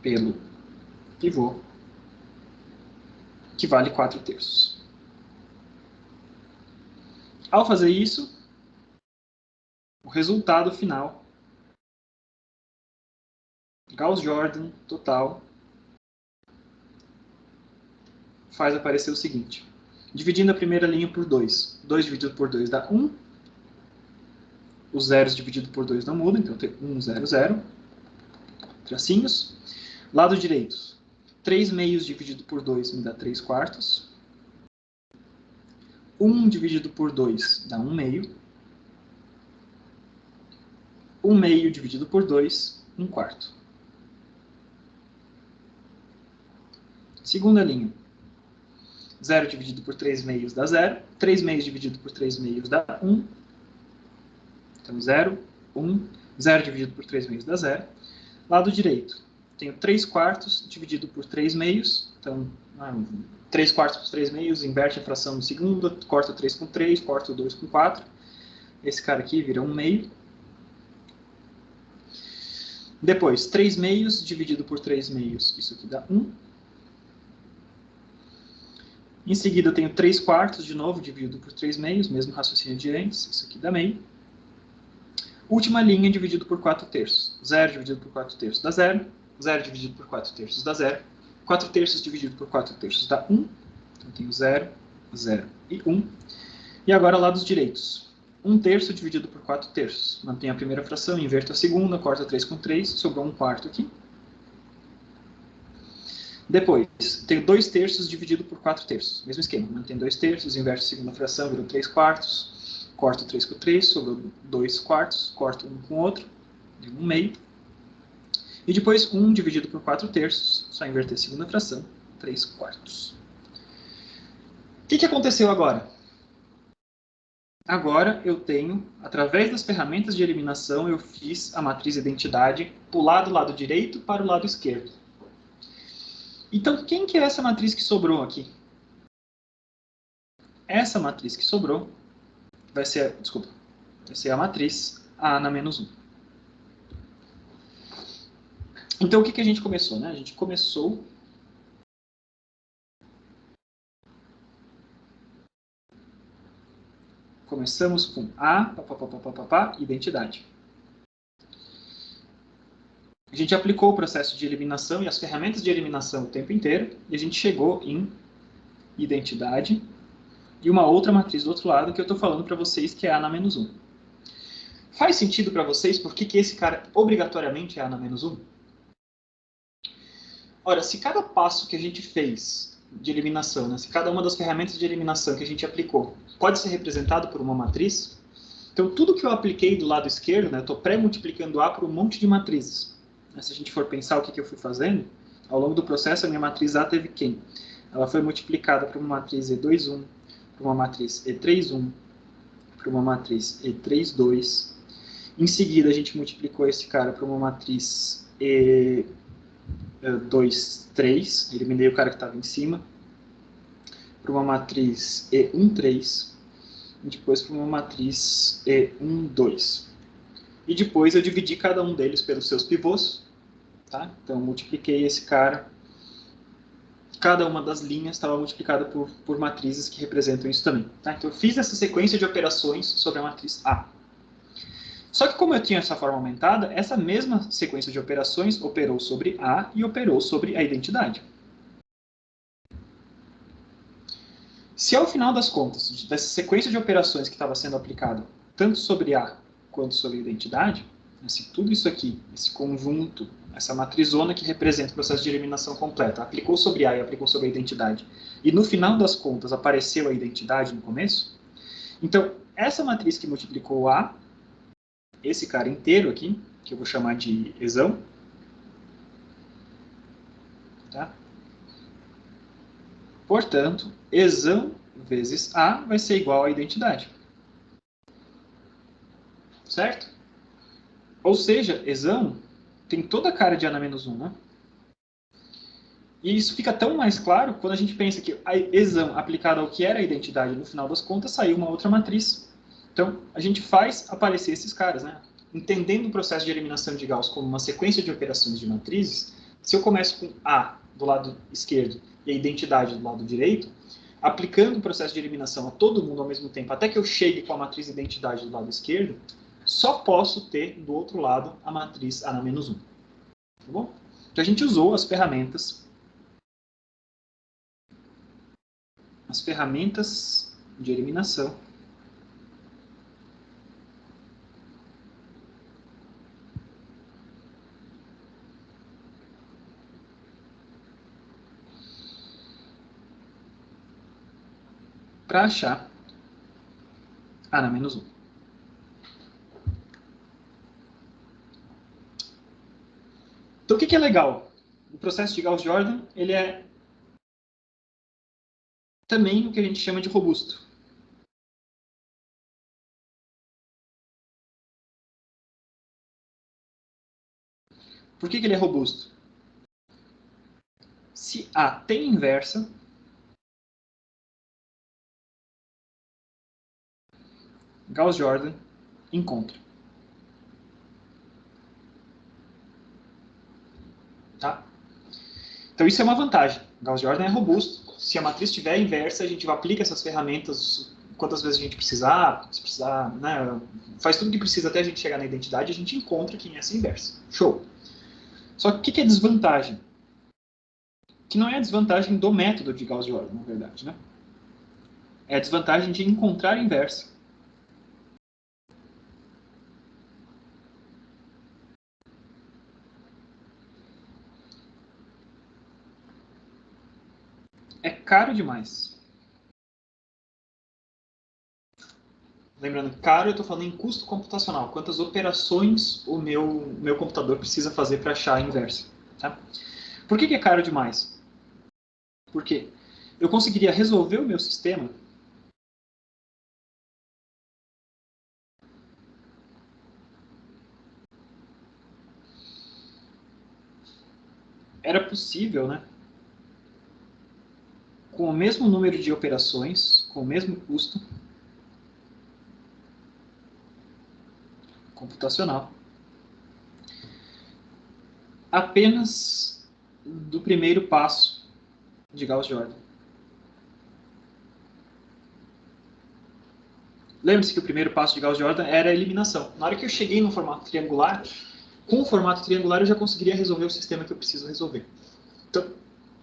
Pelo pivô, que vale 4/3. Ao fazer isso, o resultado final, Gauss-Jordan total, faz aparecer o seguinte. Dividindo a primeira linha por 2. 2 dividido por 2 dá 1. Os zeros dividido por 2 não mudam, então tem 1, 0, 0. Tracinhos. Lado direito. 3 meios dividido por 2 me dá 3/4. 1 dividido por 2 dá 1 meio. 1 meio dividido por 2, 1/4. Segunda linha. 0 dividido por 3 meios dá 0. 3 meios dividido por 3 meios dá 1. Então, 0, 1. 0 dividido por 3 meios dá 0. Lado direito. Tenho 3/4 dividido por 3 meios. Então, 3/4 por 3 meios, inverte a fração no segundo, corta 3 com 3, corta o 2 com 4. Esse cara aqui vira 1 meio. Depois, 3 meios dividido por 3 meios, isso aqui dá 1. Em seguida, eu tenho 3 quartos, de novo, dividido por 3 meios, mesmo raciocínio de antes, isso aqui dá meio. Última linha, dividido por 4 terços. 0 dividido por 4 terços dá 0. 0 dividido por 4 terços dá 0. 4 terços dividido por 4 terços dá 1. Então, eu tenho 0, 0 e 1. E agora, lados direitos. 1 terço dividido por 4 terços. Mantenho a primeira fração, inverto a segunda, corto 3 com 3, sobrou 1 quarto aqui. Depois, tenho 2 terços dividido por 4 terços. Mesmo esquema, mantenho 2 terços, inverto a segunda fração, virou 3 quartos, corto 3 com 3, sobrou 2 quartos, corto um com o outro, deu 1 meio. E depois 1 dividido por 4 terços, só inverter a segunda fração, 3 quartos. O que aconteceu agora? Agora eu tenho, através das ferramentas de eliminação, eu fiz a matriz identidade pular do lado direito para o lado esquerdo. Então, quem que é essa matriz que sobrou aqui? Essa matriz que sobrou vai ser a matriz A na menos 1. Então, o que a gente começou? Né? A gente começou começamos com A, identidade. A gente aplicou o processo de eliminação e as ferramentas de eliminação o tempo inteiro, e a gente chegou em identidade e uma outra matriz do outro lado que eu estou falando para vocês que é A na menos 1. Faz sentido para vocês por que esse cara obrigatoriamente é A na menos 1? Ora, se cada passo que a gente fez de eliminação, né, se cada uma das ferramentas de eliminação que a gente aplicou pode ser representado por uma matriz, então tudo que eu apliquei do lado esquerdo, né, eu estou pré-multiplicando A por um monte de matrizes. Se a gente for pensar o que eu fui fazendo, ao longo do processo a minha matriz A teve quem? Ela foi multiplicada por uma matriz E2,1, por uma matriz E3,1, por uma matriz E3,2. Em seguida a gente multiplicou esse cara por uma matriz E2,3, eliminei o cara que estava em cima, por uma matriz E1,3, e depois por uma matriz E1,2. E depois eu dividi cada um deles pelos seus pivôs. Tá? Então, eu multipliquei esse cara. Cada uma das linhas estava multiplicada por matrizes que representam isso também. Tá? Então, eu fiz essa sequência de operações sobre a matriz A. Só que como eu tinha essa forma aumentada, essa mesma sequência de operações operou sobre A e operou sobre a identidade. Se ao final das contas, dessa sequência de operações que estava sendo aplicada tanto sobre A quanto sobre a identidade, se tudo isso aqui, esse conjunto, essa matrizona que representa o processo de eliminação completa, aplicou sobre A e aplicou sobre a identidade, e no final das contas apareceu a identidade no começo, então essa matriz que multiplicou A, esse cara inteiro aqui, que eu vou chamar de exão, tá? Portanto, exão vezes A vai ser igual à identidade. Certo? Ou seja, exão tem toda a cara de A na menos 1, né? E isso fica tão mais claro quando a gente pensa que a exão aplicada ao que era a identidade, no final das contas, saiu uma outra matriz. Então, a gente faz aparecer esses caras, né? Entendendo o processo de eliminação de Gauss como uma sequência de operações de matrizes, se eu começo com A do lado esquerdo e a identidade do lado direito, aplicando o processo de eliminação a todo mundo ao mesmo tempo, até que eu chegue com a matriz identidade do lado esquerdo, só posso ter do outro lado a matriz A na menos 1. Tá bom? Então, a gente usou as ferramentas de eliminação para achar A na menos 1. Então, o que é legal? O processo de Gauss-Jordan ele é também o que a gente chama de robusto. Por que ele é robusto? Se A tem inversa, Gauss-Jordan encontra. Tá? Então, isso é uma vantagem. Gauss-Jordan é robusto. Se a matriz estiver inversa, a gente aplica essas ferramentas quantas vezes a gente precisar, se precisar, né, faz tudo o que precisa até a gente chegar na identidade, a gente encontra quem é essa inversa. Show. Só que o que é desvantagem? Que não é a desvantagem do método de Gauss-Jordan, na verdade, né? É a desvantagem de encontrar a inversa. É caro demais. Lembrando, caro, eu estou falando em custo computacional. Quantas operações o meu computador precisa fazer para achar a inversa. Tá? Por que é caro demais? Porque eu conseguiria resolver o meu sistema era possível, né? Com o mesmo número de operações, com o mesmo custo computacional, apenas do primeiro passo de Gauss-Jordan. Lembre-se que o primeiro passo de Gauss-Jordan era a eliminação. Na hora que eu cheguei no formato triangular, com o formato triangular eu já conseguiria resolver o sistema que eu preciso resolver. Então,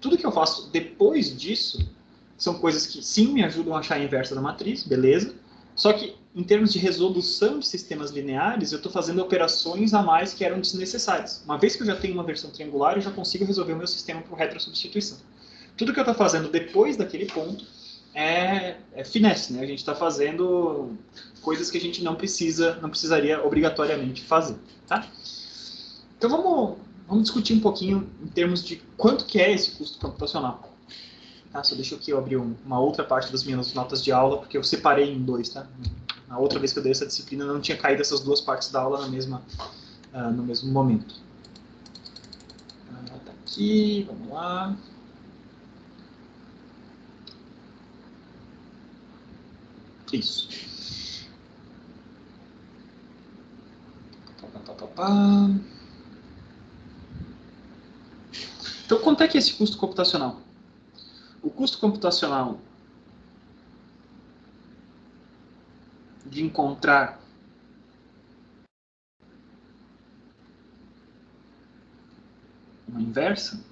tudo que eu faço depois disso são coisas que sim me ajudam a achar a inversa da matriz, beleza. Só que em termos de resolução de sistemas lineares, eu estou fazendo operações a mais que eram desnecessárias. Uma vez que eu já tenho uma versão triangular, eu já consigo resolver o meu sistema por retrosubstituição. Tudo que eu estou fazendo depois daquele ponto é finesse, né? A gente está fazendo coisas que a gente não precisaria obrigatoriamente fazer, tá? Então vamos discutir um pouquinho em termos de quanto que é esse custo computacional. Tá? Só deixa eu aqui abrir uma outra parte das minhas notas de aula, porque eu separei em dois, tá? Na outra vez que eu dei essa disciplina, não tinha caído essas duas partes da aula no mesmo momento. Tá aqui, vamos lá. Isso. Então, quanto é que é esse custo computacional? O custo computacional de encontrar uma inversa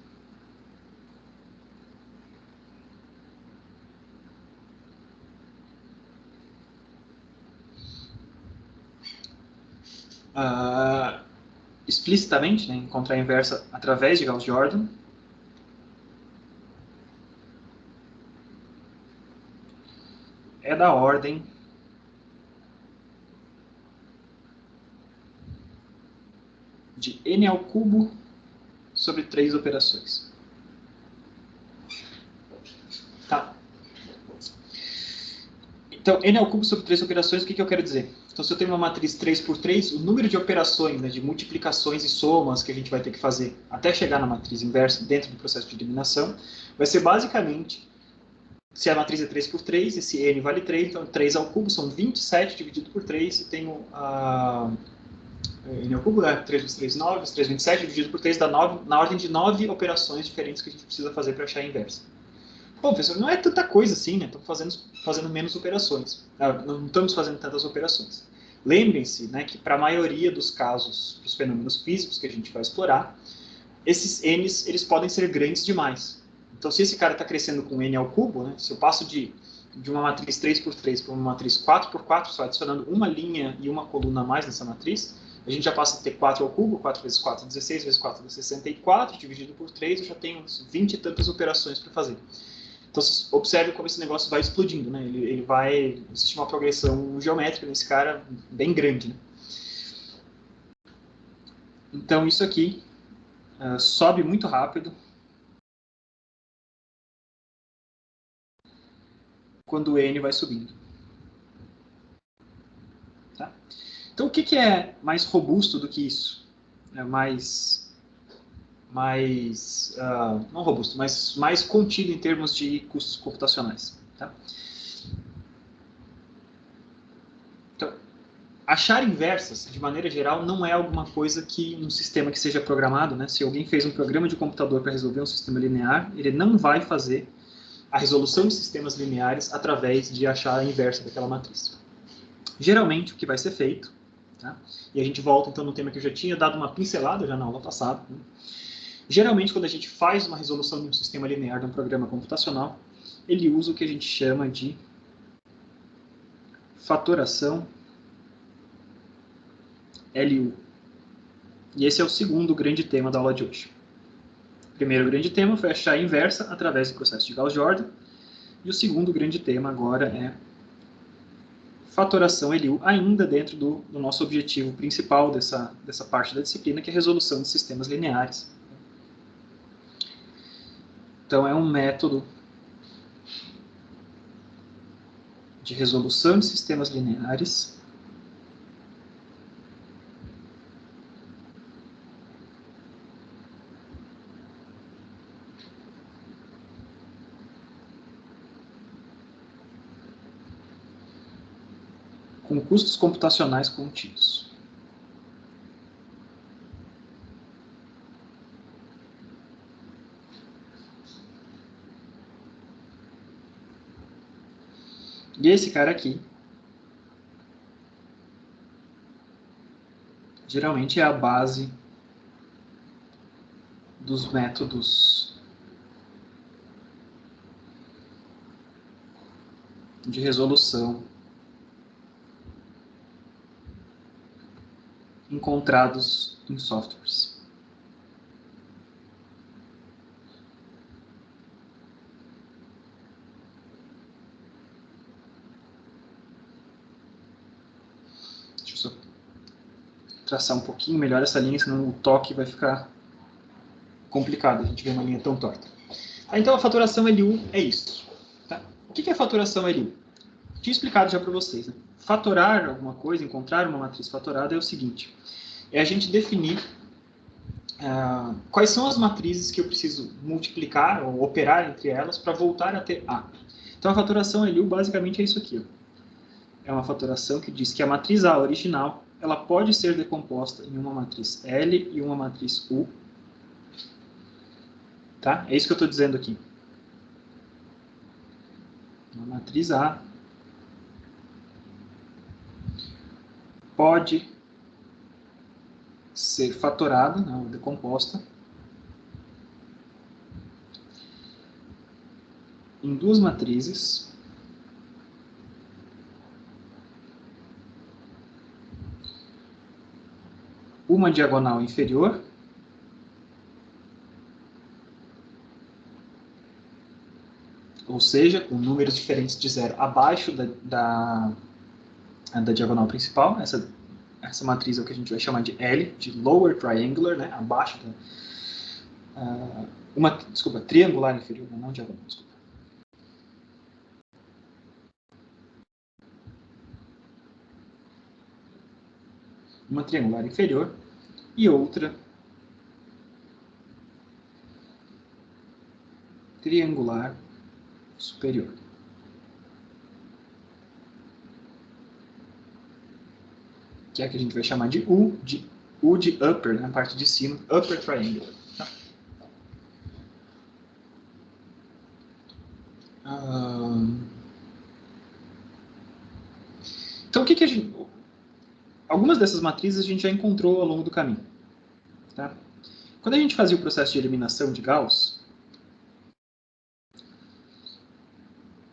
explicitamente, né, encontrar a inversa através de Gauss-Jordan, é da ordem de n ao cubo sobre 3 operações. Tá. Então, n ao cubo sobre 3 operações, o que eu quero dizer? Então, se eu tenho uma matriz 3 por 3, o número de operações, né, de multiplicações e somas que a gente vai ter que fazer até chegar na matriz inversa dentro do processo de eliminação, vai ser basicamente, se a matriz é 3 por 3, esse n vale 3, então 3 ao cubo são 27 dividido por 3, e tenho n ao cubo, 3 vezes 3, 9, 3, 27, dividido por 3 dá 9, na ordem de 9 operações diferentes que a gente precisa fazer para achar a inversa. Bom, professor, não é tanta coisa assim, né? Estamos fazendo menos operações. Não estamos fazendo tantas operações. Lembrem-se, né, que para a maioria dos casos, dos fenômenos físicos que a gente vai explorar, esses n's eles podem ser grandes demais. Então, se esse cara está crescendo com n ao cubo, né, se eu passo de uma matriz 3 por 3 para uma matriz 4 por 4, só adicionando uma linha e uma coluna a mais nessa matriz, a gente já passa a ter 4 ao cubo, 4 vezes 4 é 16, vezes 4 é 64, dividido por 3, eu já tenho 20 e tantas operações para fazer. Então, observe como esse negócio vai explodindo, né? Ele vai... Existe uma progressão geométrica nesse cara bem grande, né? Então, isso aqui sobe muito rápido quando o n vai subindo. Tá? Então, o que é mais robusto do que isso? É não robusto, mas mais contido em termos de custos computacionais. Tá? Então, Achar inversas, de maneira geral, não é alguma coisa que um sistema que seja programado, né? Se alguém fez um programa de computador para resolver um sistema linear, ele não vai fazer a resolução de sistemas lineares através de achar a inversa daquela matriz. Geralmente, o que vai ser feito, tá? E a gente volta então no tema que eu já tinha dado uma pincelada já na aula passada, né? Geralmente, quando a gente faz uma resolução de um sistema linear de um programa computacional, ele usa o que a gente chama de fatoração LU. E esse é o segundo grande tema da aula de hoje. O primeiro grande tema foi achar a inversa através do processo de Gauss-Jordan. E o segundo grande tema agora é fatoração LU, ainda dentro do nosso objetivo principal dessa parte da disciplina, que é a resolução de sistemas lineares. Então, é um método de resolução de sistemas lineares com custos computacionais contidos. E esse cara aqui, geralmente é a base dos métodos de resolução encontrados em softwares. Deixa eu só traçar um pouquinho melhor essa linha, senão o toque vai ficar complicado, a gente vê uma linha tão torta. Então, a faturação LU é isso. Tá? O que é a faturação LU? Tinha explicado já para vocês. Né? Fatorar alguma coisa, encontrar uma matriz fatorada é o seguinte. É a gente definir quais são as matrizes que eu preciso multiplicar ou operar entre elas para voltar a ter A. Então, a fatoração LU basicamente é isso aqui. Ó. É uma fatoração que diz que a matriz A original ela pode ser decomposta em uma matriz L e uma matriz U. Tá? É isso que eu estou dizendo aqui. Uma matriz A pode ser fatorada, não, decomposta, em duas matrizes uma diagonal inferior ou seja, com números diferentes de zero abaixo da diagonal principal. Essa matriz é o que a gente vai chamar de L, de lower triangular, né, abaixo da... triangular inferior, não diagonal, desculpa. Uma triangular inferior e outra triangular superior. Que é a que a gente vai chamar de U de upper, na parte de cima, upper triangular. Tá? Então, o que a gente... Algumas dessas matrizes a gente já encontrou ao longo do caminho. Tá? Quando a gente fazia o processo de eliminação de Gauss,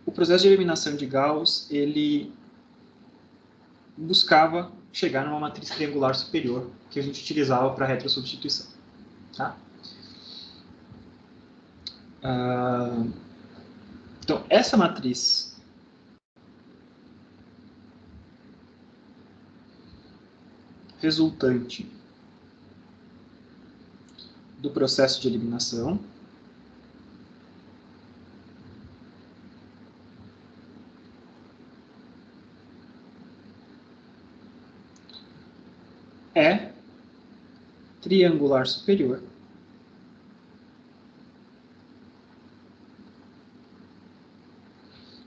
o processo de eliminação de Gauss, ele buscava chegar numa matriz triangular superior que a gente utilizava para retrosubstituição. Tá? Então, essa matriz resultante do processo de eliminação é triangular superior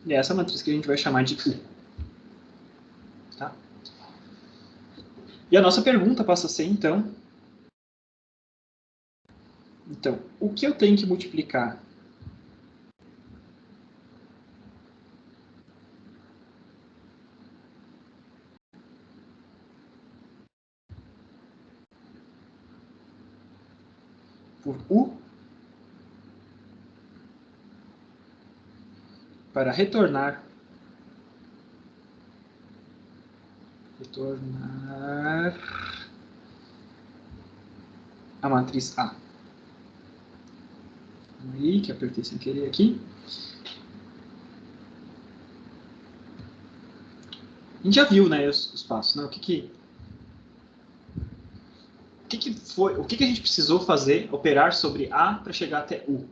e é essa matriz que a gente vai chamar de U. Tá? E a nossa pergunta passa a ser, então, o que eu tenho que multiplicar por U para retornar a matriz A. Aí, que apertei sem querer aqui. A gente já viu, né, os passos, né? O que a gente precisou fazer, operar sobre A para chegar até U?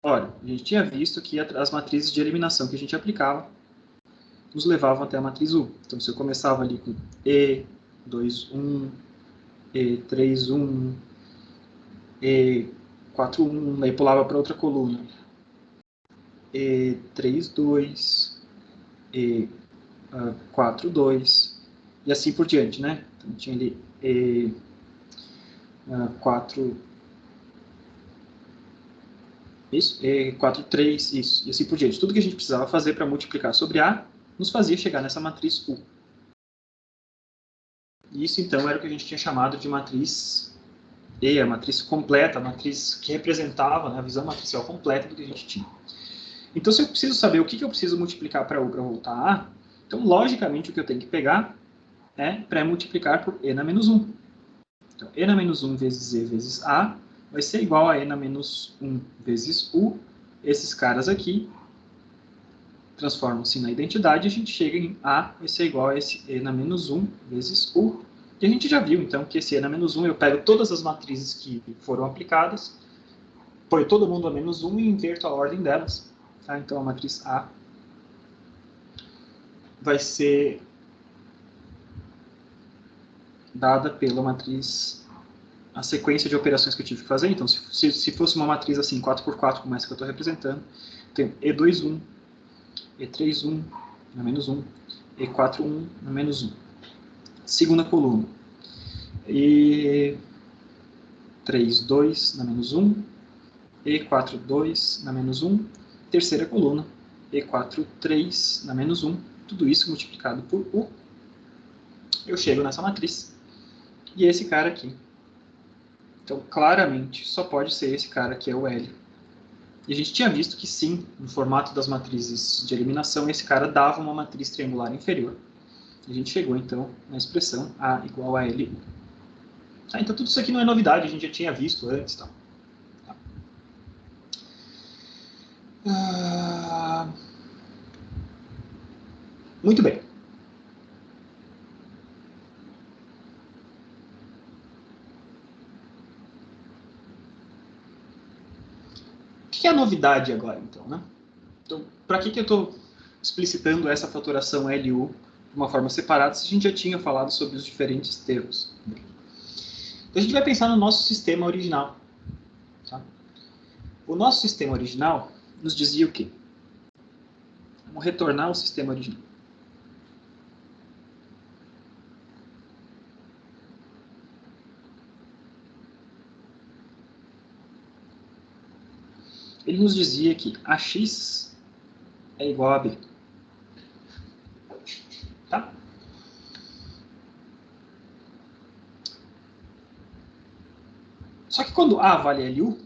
Olha, a gente tinha visto que as matrizes de eliminação que a gente aplicava nos levavam até a matriz U. Então, se eu começava ali com E2, 1, E3, 1, E4, 1, aí pulava para outra coluna. E3, 2, E4, 2, e assim por diante, né? Então, tinha ali E4, isso, E4, 3, isso, e assim por diante. Tudo que a gente precisava fazer para multiplicar sobre A nos fazia chegar nessa matriz U. E isso, então, era o que a gente tinha chamado de matriz E, a matriz completa, a matriz que representava, né, a visão matricial completa do que a gente tinha. Então, se eu preciso saber o que eu preciso multiplicar para U para voltar a A, então, logicamente, o que eu tenho que pegar é pré-multiplicar por E na menos 1. Então, E na menos 1 vezes E vezes A vai ser igual a E na menos 1 vezes U. Esses caras aqui transformam-se na identidade e a gente chega em A vai ser igual a esse E na menos 1 vezes U. E a gente já viu, então, que esse E na menos 1, eu pego todas as matrizes que foram aplicadas, ponho todo mundo a menos 1 e inverto a ordem delas. Tá? Então, a matriz A vai ser dada pela matriz, a sequência de operações que eu tive que fazer. Então, se fosse uma matriz assim, 4x4, como essa que eu estou representando, tenho E2, 1, E3, 1, na menos 1, E4, 1, na menos 1. Segunda coluna. E3, 2 na menos 1, E4, 2 na menos 1, terceira coluna, E4, 3 na menos 1, tudo isso multiplicado por U, eu chego nessa matriz. E esse cara aqui. Então, claramente, só pode ser esse cara que é o L. E a gente tinha visto que sim, no formato das matrizes de eliminação, esse cara dava uma matriz triangular inferior. E a gente chegou, então, na expressão A igual a L. Ah, então tudo isso aqui não é novidade, a gente já tinha visto antes. Tá? Muito bem. O que é a novidade agora, então, né? Então, para que eu estou explicitando essa fatoração LU de uma forma separada se a gente já tinha falado sobre os diferentes termos? Então, a gente vai pensar no nosso sistema original. Tá? O nosso sistema original nos dizia o quê? Vamos retornar ao sistema original. Ele nos dizia que AX é igual a B. Tá? Só que quando A vale LU,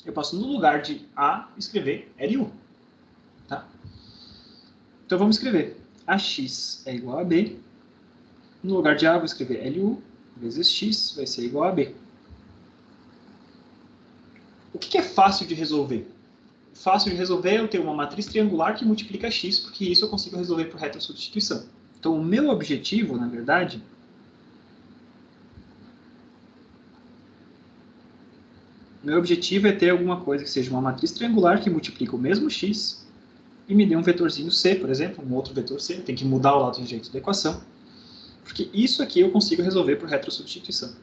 eu posso, no lugar de A, escrever LU. Tá? Então vamos escrever AX é igual a B. No lugar de A, vou escrever LU vezes X vai ser igual a B. O que é fácil de resolver? Fácil de resolver é eu ter uma matriz triangular que multiplica x, porque isso eu consigo resolver por retrosubstituição. Então, o meu objetivo, na verdade, é ter alguma coisa que seja uma matriz triangular que multiplica o mesmo x e me dê um vetorzinho c, por exemplo, um outro vetor c. Tem que mudar o lado direito da equação, porque isso aqui eu consigo resolver por retrosubstituição.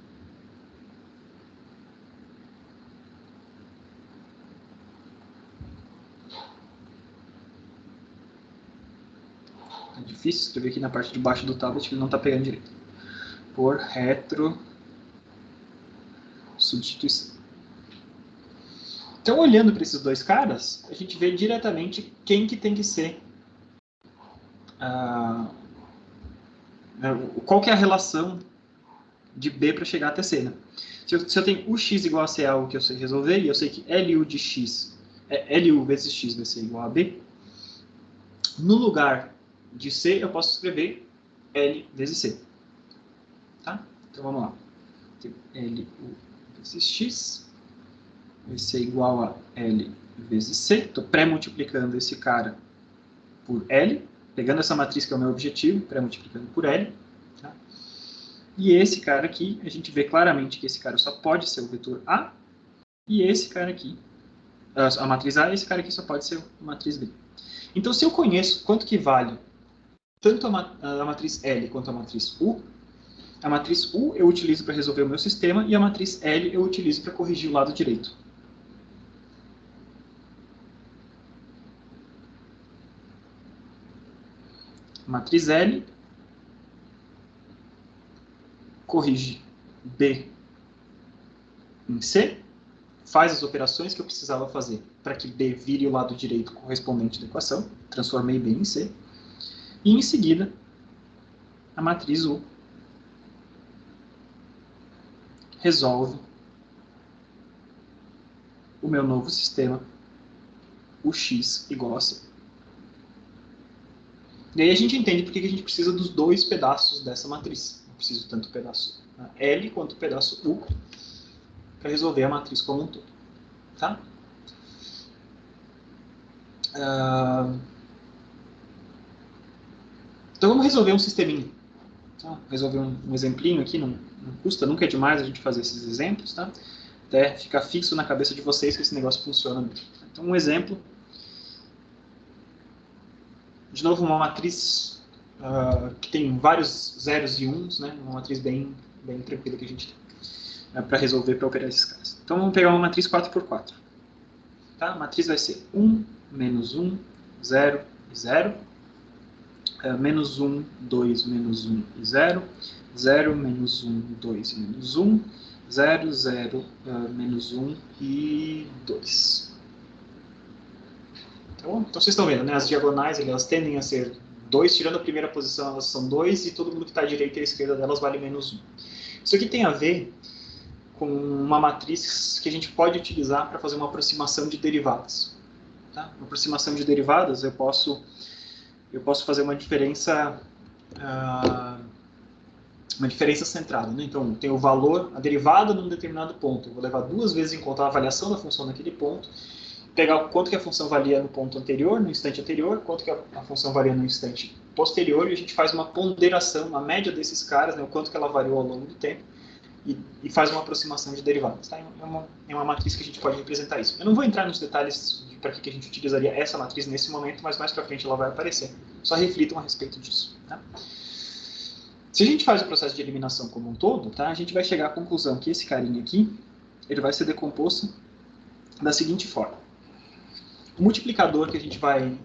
É difícil escrever aqui na parte de baixo do tablet, que ele não está pegando direito. Por retro substituição. Então, olhando para esses dois caras, a gente vê diretamente quem que tem que ser... qual que é a relação de B para chegar até C, né? Se eu tenho UX igual a C é algo que eu sei resolver, e eu sei que LU de X, LU vezes X vai ser igual a B, no lugar de C, eu posso escrever L vezes C. Tá? Então, vamos lá. LU vezes X vai ser igual a L vezes C. Estou pré-multiplicando esse cara por L, pegando essa matriz que é o meu objetivo, pré-multiplicando por L. Tá? E esse cara aqui, a gente vê claramente que esse cara só pode ser o vetor A, e esse cara aqui, a matriz A, e esse cara aqui só pode ser a matriz B. Então, se eu conheço quanto que vale tanto a matriz L quanto a matriz U eu utilizo para resolver o meu sistema, e a matriz L eu utilizo para corrigir o lado direito. Matriz L corrige B em C, faz as operações que eu precisava fazer para que B vire o lado direito correspondente da equação, transformei B em C, e em seguida a matriz U resolve o meu novo sistema, o X igual a C. E aí a gente entende porque que a gente precisa dos dois pedaços dessa matriz. Eu preciso tanto o pedaço L quanto o pedaço U para resolver a matriz como um todo. Tá? Então vamos resolver um sisteminha. Tá? Resolver um exemplinho aqui, não custa, nunca é demais a gente fazer esses exemplos, tá? Até ficar fixo na cabeça de vocês que esse negócio funciona mesmo. Então um exemplo, de novo uma matriz que tem vários zeros e uns, né? Uma matriz bem tranquila que a gente tem para resolver, para operar esses caras. Então vamos pegar uma matriz 4x4. Tá? A matriz vai ser 1, menos 1, 0 e 0. Menos 1, 2, menos 1 e 0. 0, menos 1, 2 e menos 1. 0, 0, menos 1 e 2. Então vocês estão vendo, né? As diagonais elas tendem a ser 2, tirando a primeira posição elas são 2, e todo mundo que está à direita e à esquerda delas vale menos 1. Isso aqui tem a ver com uma matriz que a gente pode utilizar para fazer uma aproximação de derivadas. Tá? Uma aproximação de derivadas eu posso fazer uma diferença centrada. Né? Então, tem o valor, a derivada num determinado ponto. Eu vou levar duas vezes em conta a avaliação da função naquele ponto, pegar quanto que a função valia no ponto anterior, no instante anterior, quanto que a função valia no instante posterior, e a gente faz uma ponderação, uma média desses caras, né? O quanto que ela variou ao longo do tempo, e faz uma aproximação de derivadas. Tá? É uma matriz que a gente pode representar isso. Eu não vou entrar nos detalhes de para que a gente utilizaria essa matriz nesse momento, mas mais para frente ela vai aparecer. Só reflitam a respeito disso. Tá? Se a gente faz o processo de eliminação como um todo, tá? A gente vai chegar à conclusão que esse carinha aqui ele vai ser decomposto da seguinte forma. O multiplicador que a gente vai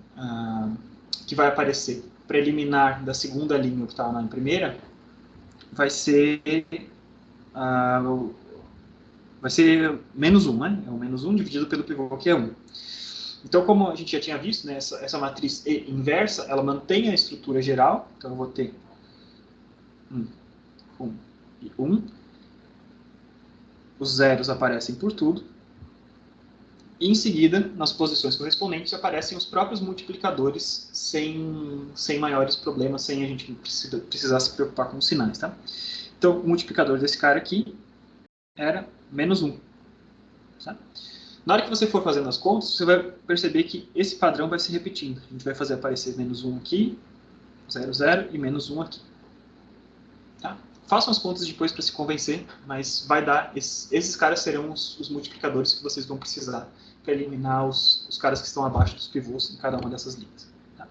aparecer para eliminar da segunda linha o que está na primeira vai ser menos 1, né? É o menos 1 dividido pelo pivô, que é 1. Então, como a gente já tinha visto, né, essa matriz E inversa, ela mantém a estrutura geral. Então, eu vou ter 1 e 1. Os zeros aparecem por tudo. E, em seguida, nas posições correspondentes, aparecem os próprios multiplicadores sem maiores problemas, sem a gente precisar se preocupar com os sinais. Tá? Então, o multiplicador desse cara aqui era menos 1. Tá? Na hora que você for fazendo as contas, você vai perceber que esse padrão vai se repetindo. A gente vai fazer aparecer menos 1 aqui, 0, 0 e menos 1 aqui. Tá? Façam as contas depois para se convencer, mas vai dar, esses caras serão os multiplicadores que vocês vão precisar para eliminar os caras que estão abaixo dos pivôs em cada uma dessas linhas. Tá?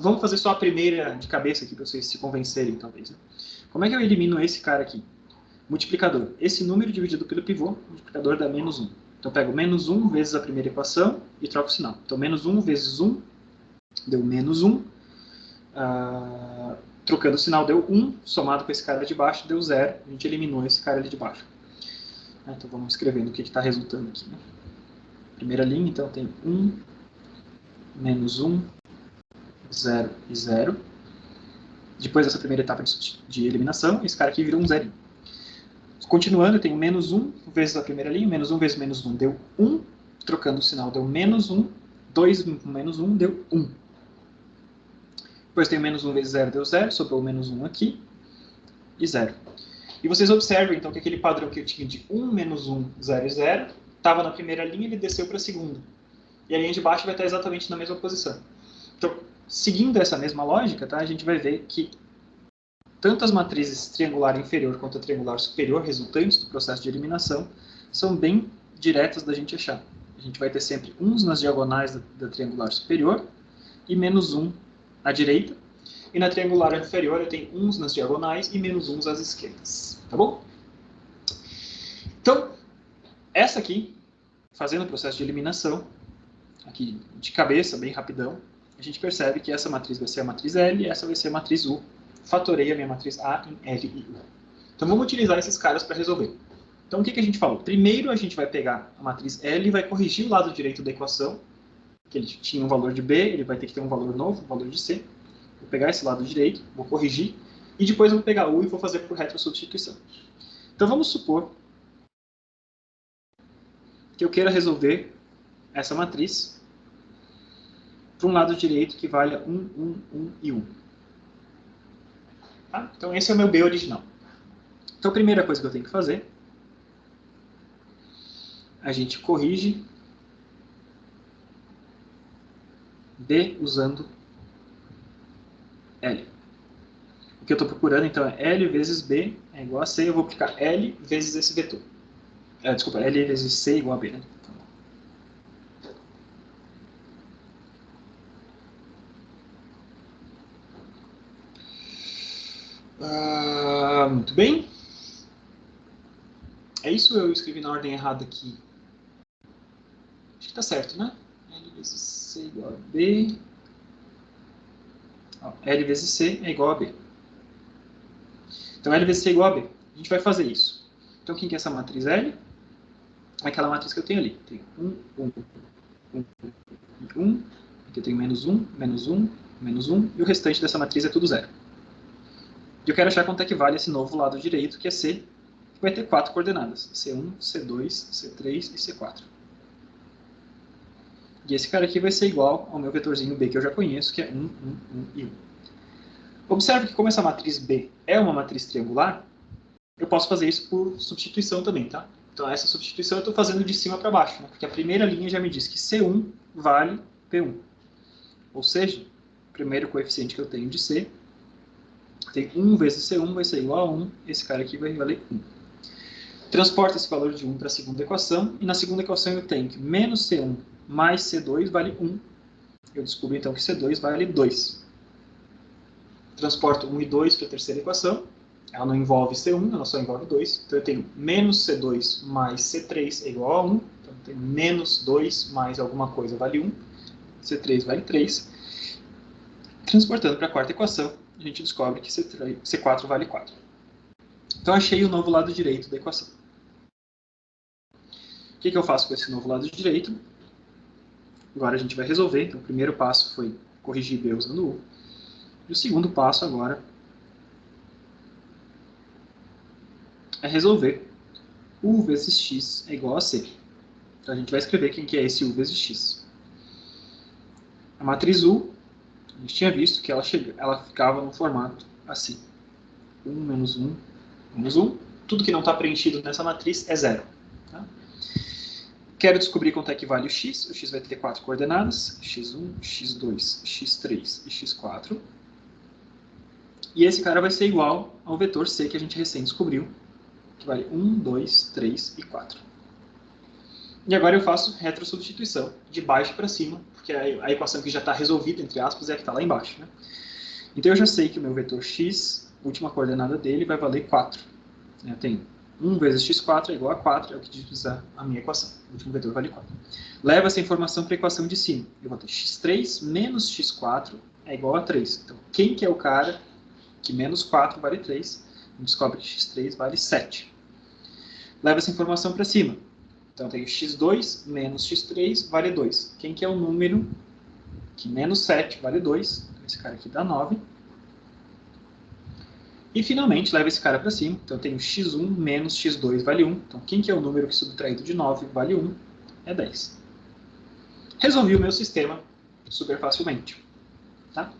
Vamos fazer só a primeira de cabeça aqui para vocês se convencerem, talvez. Né? Como é que eu elimino esse cara aqui? Multiplicador. Esse número dividido pelo pivô, o multiplicador dá menos 1. Então, eu pego menos 1 vezes a primeira equação e troco o sinal. Então, menos 1 vezes 1 deu menos 1. Trocando o sinal deu 1, somado com esse cara de baixo deu 0. A gente eliminou esse cara ali de baixo. Então vamos escrevendo o que está resultando aqui. Né? Primeira linha, então tem 1, menos 1, 0 e 0. Depois dessa primeira etapa de eliminação, esse cara aqui virou um 0. Continuando, eu tenho menos 1 vezes a primeira linha, menos 1 vezes menos 1 deu 1. Trocando o sinal deu menos 1. 2 com menos 1 deu 1. Depois tenho menos 1 vezes 0 deu 0, sobrou menos 1 aqui e 0. E vocês observam, então, que aquele padrão que eu tinha de 1, menos 1, 0 e 0, estava na primeira linha e ele desceu para a segunda. E a linha de baixo vai estar exatamente na mesma posição. Então, seguindo essa mesma lógica, tá, a gente vai ver que tanto as matrizes triangular inferior quanto a triangular superior resultantes do processo de eliminação são bem diretas da gente achar. A gente vai ter sempre uns nas diagonais da triangular superior e menos 1 à direita. E na triangular inferior eu tenho uns nas diagonais e menos uns às esquerdas. Tá bom? Então, essa aqui, fazendo o processo de eliminação, aqui de cabeça, bem rapidão, a gente percebe que essa matriz vai ser a matriz L e essa vai ser a matriz U. Fatorei a minha matriz A em L e U. Então vamos utilizar esses caras para resolver. Então o que a gente falou? Primeiro a gente vai pegar a matriz L e vai corrigir o lado direito da equação, que ele tinha um valor de B, ele vai ter que ter um valor novo, um valor de C. Vou pegar esse lado direito, vou corrigir, e depois eu vou pegar U e vou fazer por retrosubstituição. Então vamos supor que eu queira resolver essa matriz para um lado direito que valha 1, 1, 1 e 1. Tá? Então esse é o meu B original. Então a primeira coisa que eu tenho que fazer, a gente corrige B usando L. O que eu estou procurando, então, é L vezes B é igual a C. Eu vou aplicar L vezes esse vetor. Desculpa, L vezes C é igual a B, né? Muito bem. É isso, eu escrevi na ordem errada aqui. Acho que está certo, né? L vezes C é igual a B. L vezes C é igual a B. Então, L vezes C é igual a B. A gente vai fazer isso. Então, quem que é essa matriz L? É aquela matriz que eu tenho ali. Tem 1, 1, 1 e 1. Aqui eu tenho menos 1, menos 1, menos 1. E o restante dessa matriz é tudo 0. E eu quero achar quanto é que vale esse novo lado direito, que é C, que vai ter 4 coordenadas. C1, C2, C3 e C4. E esse cara aqui vai ser igual ao meu vetorzinho B, que eu já conheço, que é 1, 1, 1 e 1. Observe que como essa matriz B é uma matriz triangular, eu posso fazer isso por substituição também, tá? Então essa substituição eu estou fazendo de cima para baixo, né? Porque a primeira linha já me diz que C1 vale P1. Ou seja, o primeiro coeficiente que eu tenho de C, tem 1 vezes C1 vai ser igual a 1, esse cara aqui vai valer 1. Transporta esse valor de 1 para a segunda equação, e na segunda equação eu tenho que menos C1 mais C2 vale 1. Eu descubro então que C2 vale 2. Transporto 1 e 2 para a terceira equação, ela não envolve C1, ela só envolve 2. Então eu tenho menos C2 mais C3 é igual a 1. Então eu tenho menos 2 mais alguma coisa vale 1. C3 vale 3. Transportando para a quarta equação, a gente descobre que C4 vale 4. Então achei o novo lado direito da equação. O que eu faço com esse novo lado direito? Agora a gente vai resolver. Então o primeiro passo foi corrigir B usando U. E o segundo passo agora é resolver U vezes X é igual a C. Então a gente vai escrever quem que é esse U vezes X. A matriz U, a gente tinha visto que ela ficava no formato assim. 1 menos 1 menos 1. Tudo que não está preenchido nessa matriz é 0. Tá? Quero descobrir quanto é que vale o X. O X vai ter 4 coordenadas. X1, X2, X3 e X4. E esse cara vai ser igual ao vetor C que a gente recém descobriu, que vale 1, 2, 3 e 4. E agora eu faço retrosubstituição, de baixo para cima, porque a equação que já está resolvida, entre aspas, é a que está lá embaixo. Né? Então eu já sei que o meu vetor x, última coordenada dele, vai valer 4. Eu tenho 1 vezes x4 é igual a 4, é o que diz a minha equação. O último vetor vale 4. Leva essa informação para a equação de cima. Eu vou ter x3 menos x4 é igual a 3. Então, quem que é o cara que menos 4 vale 3? A gente descobre que x3 vale 7. Leva essa informação para cima. Então, eu tenho x2 menos x3 vale 2. Quem que é o número que menos 7 vale 2? Então, esse cara aqui dá 9. E, finalmente, leva esse cara para cima. Então, eu tenho x1 menos x2 vale 1. Então, quem que é o número que subtraído de 9 vale 1? É 10. Resolvi o meu sistema super facilmente. Tá?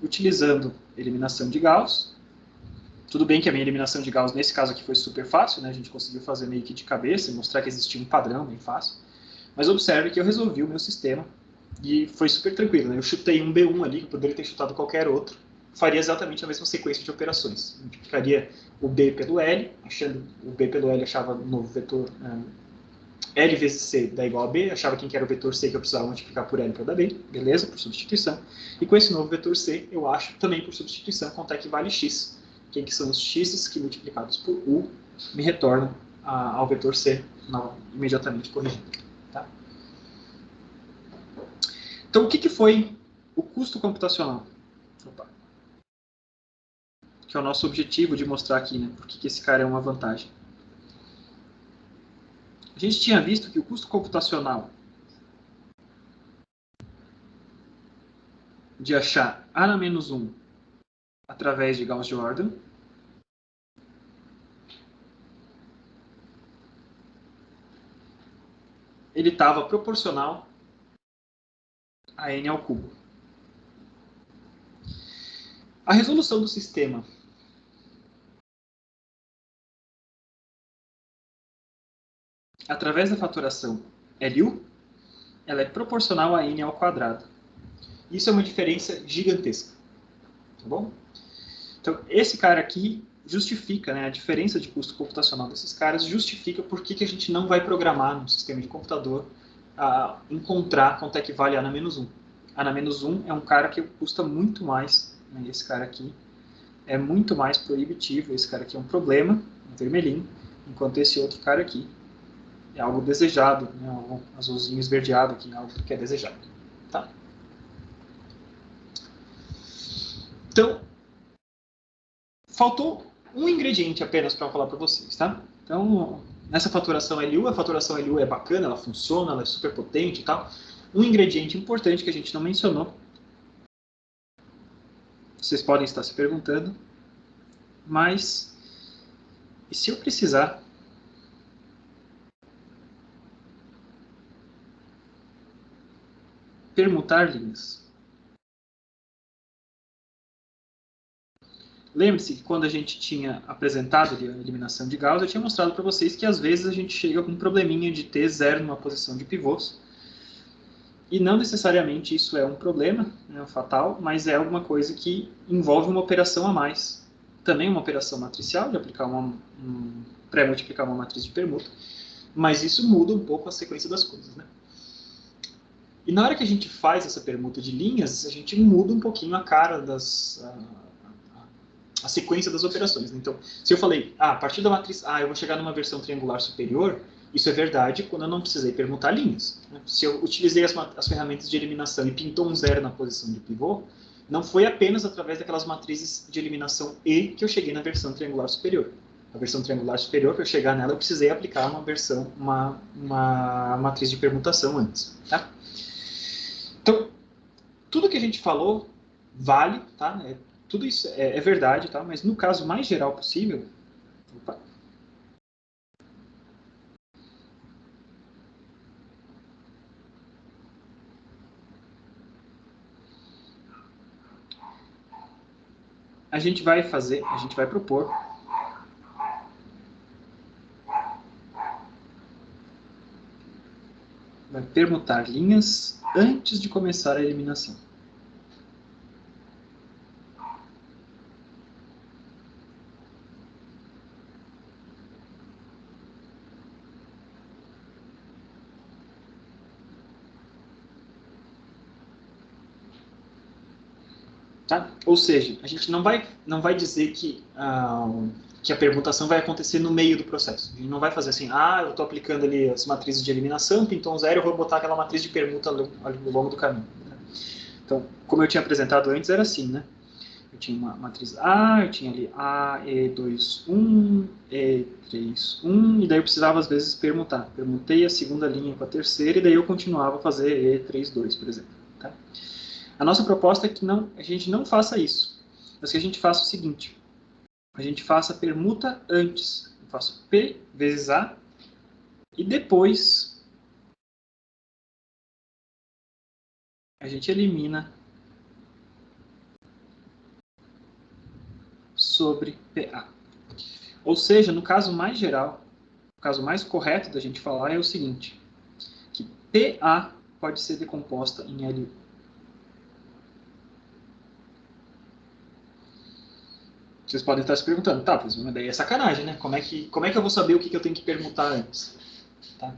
Utilizando eliminação de Gauss. Tudo bem que a minha eliminação de Gauss, nesse caso aqui, foi super fácil, né? A gente conseguiu fazer meio que de cabeça e mostrar que existia um padrão bem fácil. Mas observe que eu resolvi o meu sistema e foi super tranquilo, né? Eu chutei um B1 ali, que eu poderia ter chutado qualquer outro. Faria exatamente a mesma sequência de operações. Multiplicaria o B pelo L, achando o B pelo L achava o novo vetor L vezes C dá igual a B, achava quem que era o vetor C que eu precisava multiplicar por L para dar B, beleza, por substituição. E com esse novo vetor C, eu acho também por substituição quanto é que vale X. Quem que são os X que multiplicados por U me retornam ao vetor C imediatamente corrigido. Tá? Então, o que foi o custo computacional? Opa. Que é o nosso objetivo de mostrar aqui, né? Por que esse cara é uma vantagem. A gente tinha visto que o custo computacional de achar A na menos 1 através de Gauss-Jordan ele estava proporcional a n ao cubo. A resolução do sistema através da fatoração LU, ela é proporcional a n ao quadrado. Isso é uma diferença gigantesca. Tá bom? Então, esse cara aqui justifica, né, a diferença de custo computacional desses caras justifica por que a gente não vai programar no sistema de computador a encontrar quanto é que vale A na menos 1. A na menos 1 é um cara que custa muito mais, né, esse cara aqui é muito mais proibitivo, esse cara aqui é um problema, um vermelhinho, enquanto esse outro cara aqui é algo desejado, né, um azulzinho esverdeado aqui, algo que é desejado. Tá? Então, faltou um ingrediente apenas para falar para vocês, tá? Então, nessa faturação LU, a faturação LU é bacana, ela funciona, ela é super potente e tal. Um ingrediente importante que a gente não mencionou, vocês podem estar se perguntando, mas e se eu precisar permutar linhas? Lembre-se que quando a gente tinha apresentado a eliminação de Gauss, eu tinha mostrado para vocês que às vezes a gente chega com um probleminha de ter zero numa posição de pivôs. E não necessariamente isso é um problema, né, fatal, mas é alguma coisa que envolve uma operação a mais. Também uma operação matricial, de aplicar pré-multiplicar uma matriz de permuta, mas isso muda um pouco a sequência das coisas, né? E na hora que a gente faz essa permuta de linhas, a gente muda um pouquinho a cara a sequência das operações. Então, se eu falei, a partir da matriz A eu vou chegar numa versão triangular superior, isso é verdade quando eu não precisei permutar linhas. Se eu utilizei as ferramentas de eliminação e pintou um zero na posição de pivô, não foi apenas através daquelas matrizes de eliminação E que eu cheguei na versão triangular superior. A versão triangular superior, para eu chegar nela, eu precisei aplicar uma matriz de permutação antes. Tá? Então, tudo que a gente falou vale, tá? Tudo isso é verdade, tá? Mas no caso mais geral possível... Opa. A gente vai propor vai permutar linhas antes de começar a eliminação. Tá? Ou seja, a gente não vai dizer que a permutação vai acontecer no meio do processo. A gente não vai fazer assim, eu estou aplicando ali as matrizes de eliminação, pintou um zero, eu vou botar aquela matriz de permuta ao longo do caminho. Né? Então, como eu tinha apresentado antes, era assim, né? Eu tinha uma matriz A, eu tinha ali A, E2, 1, E3, 1, e daí eu precisava, às vezes, permutar. Permutei a segunda linha com a terceira, e daí eu continuava a fazer E3, 2, por exemplo. Tá? A nossa proposta é que a gente não faça isso, mas que a gente faça o seguinte, a gente faça a permuta antes. Eu faço P vezes A, e depois a gente elimina sobre PA. Ou seja, no caso mais geral, o caso mais correto da gente falar é o seguinte, que PA pode ser decomposta em LU. Vocês podem estar se perguntando, tá, mas daí é sacanagem, né? Como é que eu vou saber o que eu tenho que permutar antes? Tá?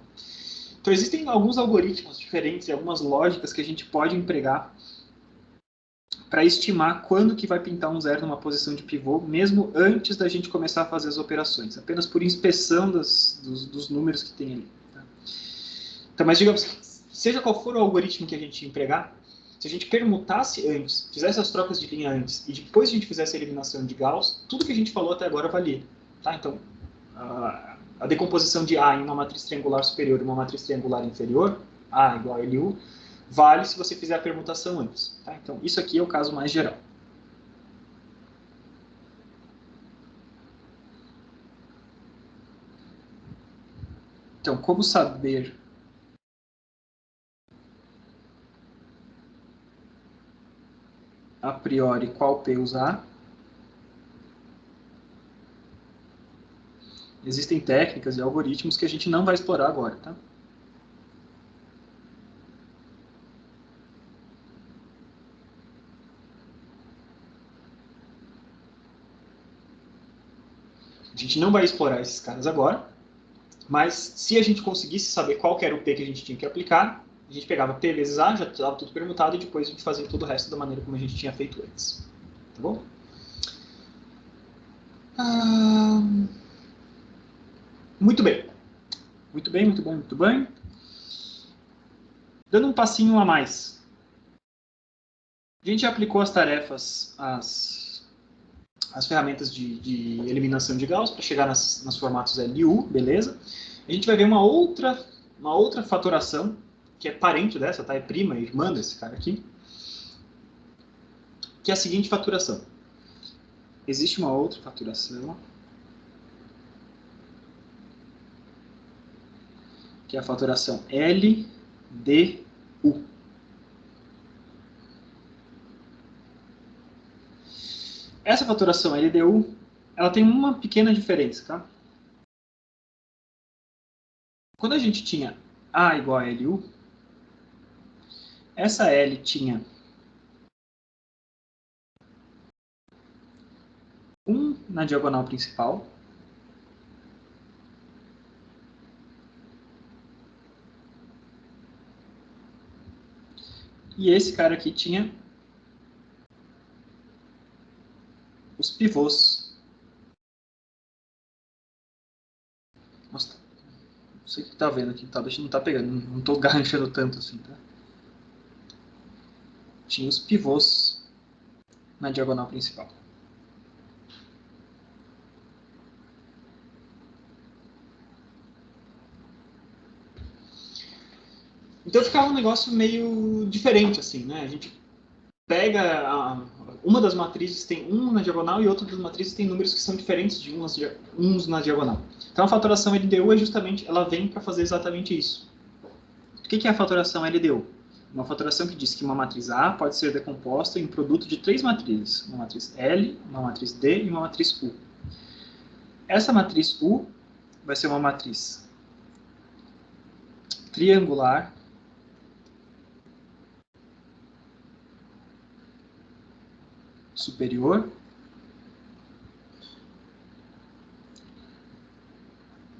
Então, existem alguns algoritmos diferentes e algumas lógicas que a gente pode empregar para estimar quando que vai pintar um zero numa posição de pivô, mesmo antes da gente começar a fazer as operações, apenas por inspeção dos números que tem ali. Tá? Então, mas digamos, seja qual for o algoritmo que a gente empregar, se a gente permutasse antes, fizesse as trocas de linha antes, e depois a gente fizesse a eliminação de Gauss, tudo que a gente falou até agora valia. Tá? Então, a decomposição de A em uma matriz triangular superior e uma matriz triangular inferior, A igual a LU, vale se você fizer a permutação antes. Tá? Então, isso aqui é o caso mais geral. Então, como saber a priori qual P usar? Existem técnicas e algoritmos que a gente não vai explorar agora, tá? A gente não vai explorar esses caras agora, mas se a gente conseguisse saber qual era o P que a gente tinha que aplicar, a gente pegava P vezes A, já estava tudo permutado, e depois a gente fazia todo o resto da maneira como a gente tinha feito antes. Tá bom? Muito bem. Muito bem, muito bem, muito bem. Dando um passinho a mais. A gente já aplicou as tarefas, as ferramentas de eliminação de Gauss para chegar nos formatos LU, beleza? A gente vai ver uma outra fatoração, que é parente dessa, tá? É prima, irmã desse cara aqui, que é a seguinte faturação. Existe uma outra faturação, que é a faturação LDU. Essa faturação LDU, ela tem uma pequena diferença, tá? Quando a gente tinha A igual a LU, essa L tinha 1 na diagonal principal, e esse cara aqui tinha os pivôs. Nossa, não sei o que tá vendo aqui, tá? Deixa não tá pegando, não tô garranchando tanto assim, tá? Tinha os pivôs na diagonal principal. Então ficava um negócio meio diferente, assim, né? A gente pega uma das matrizes tem um na diagonal e outra das matrizes tem números que são diferentes de uns na diagonal. Então a fatoração LDU é justamente, ela vem para fazer exatamente isso. O que é a fatoração LDU? Uma fatoração que diz que uma matriz A pode ser decomposta em um produto de 3 matrizes. Uma matriz L, uma matriz D e uma matriz U. Essa matriz U vai ser uma matriz triangular superior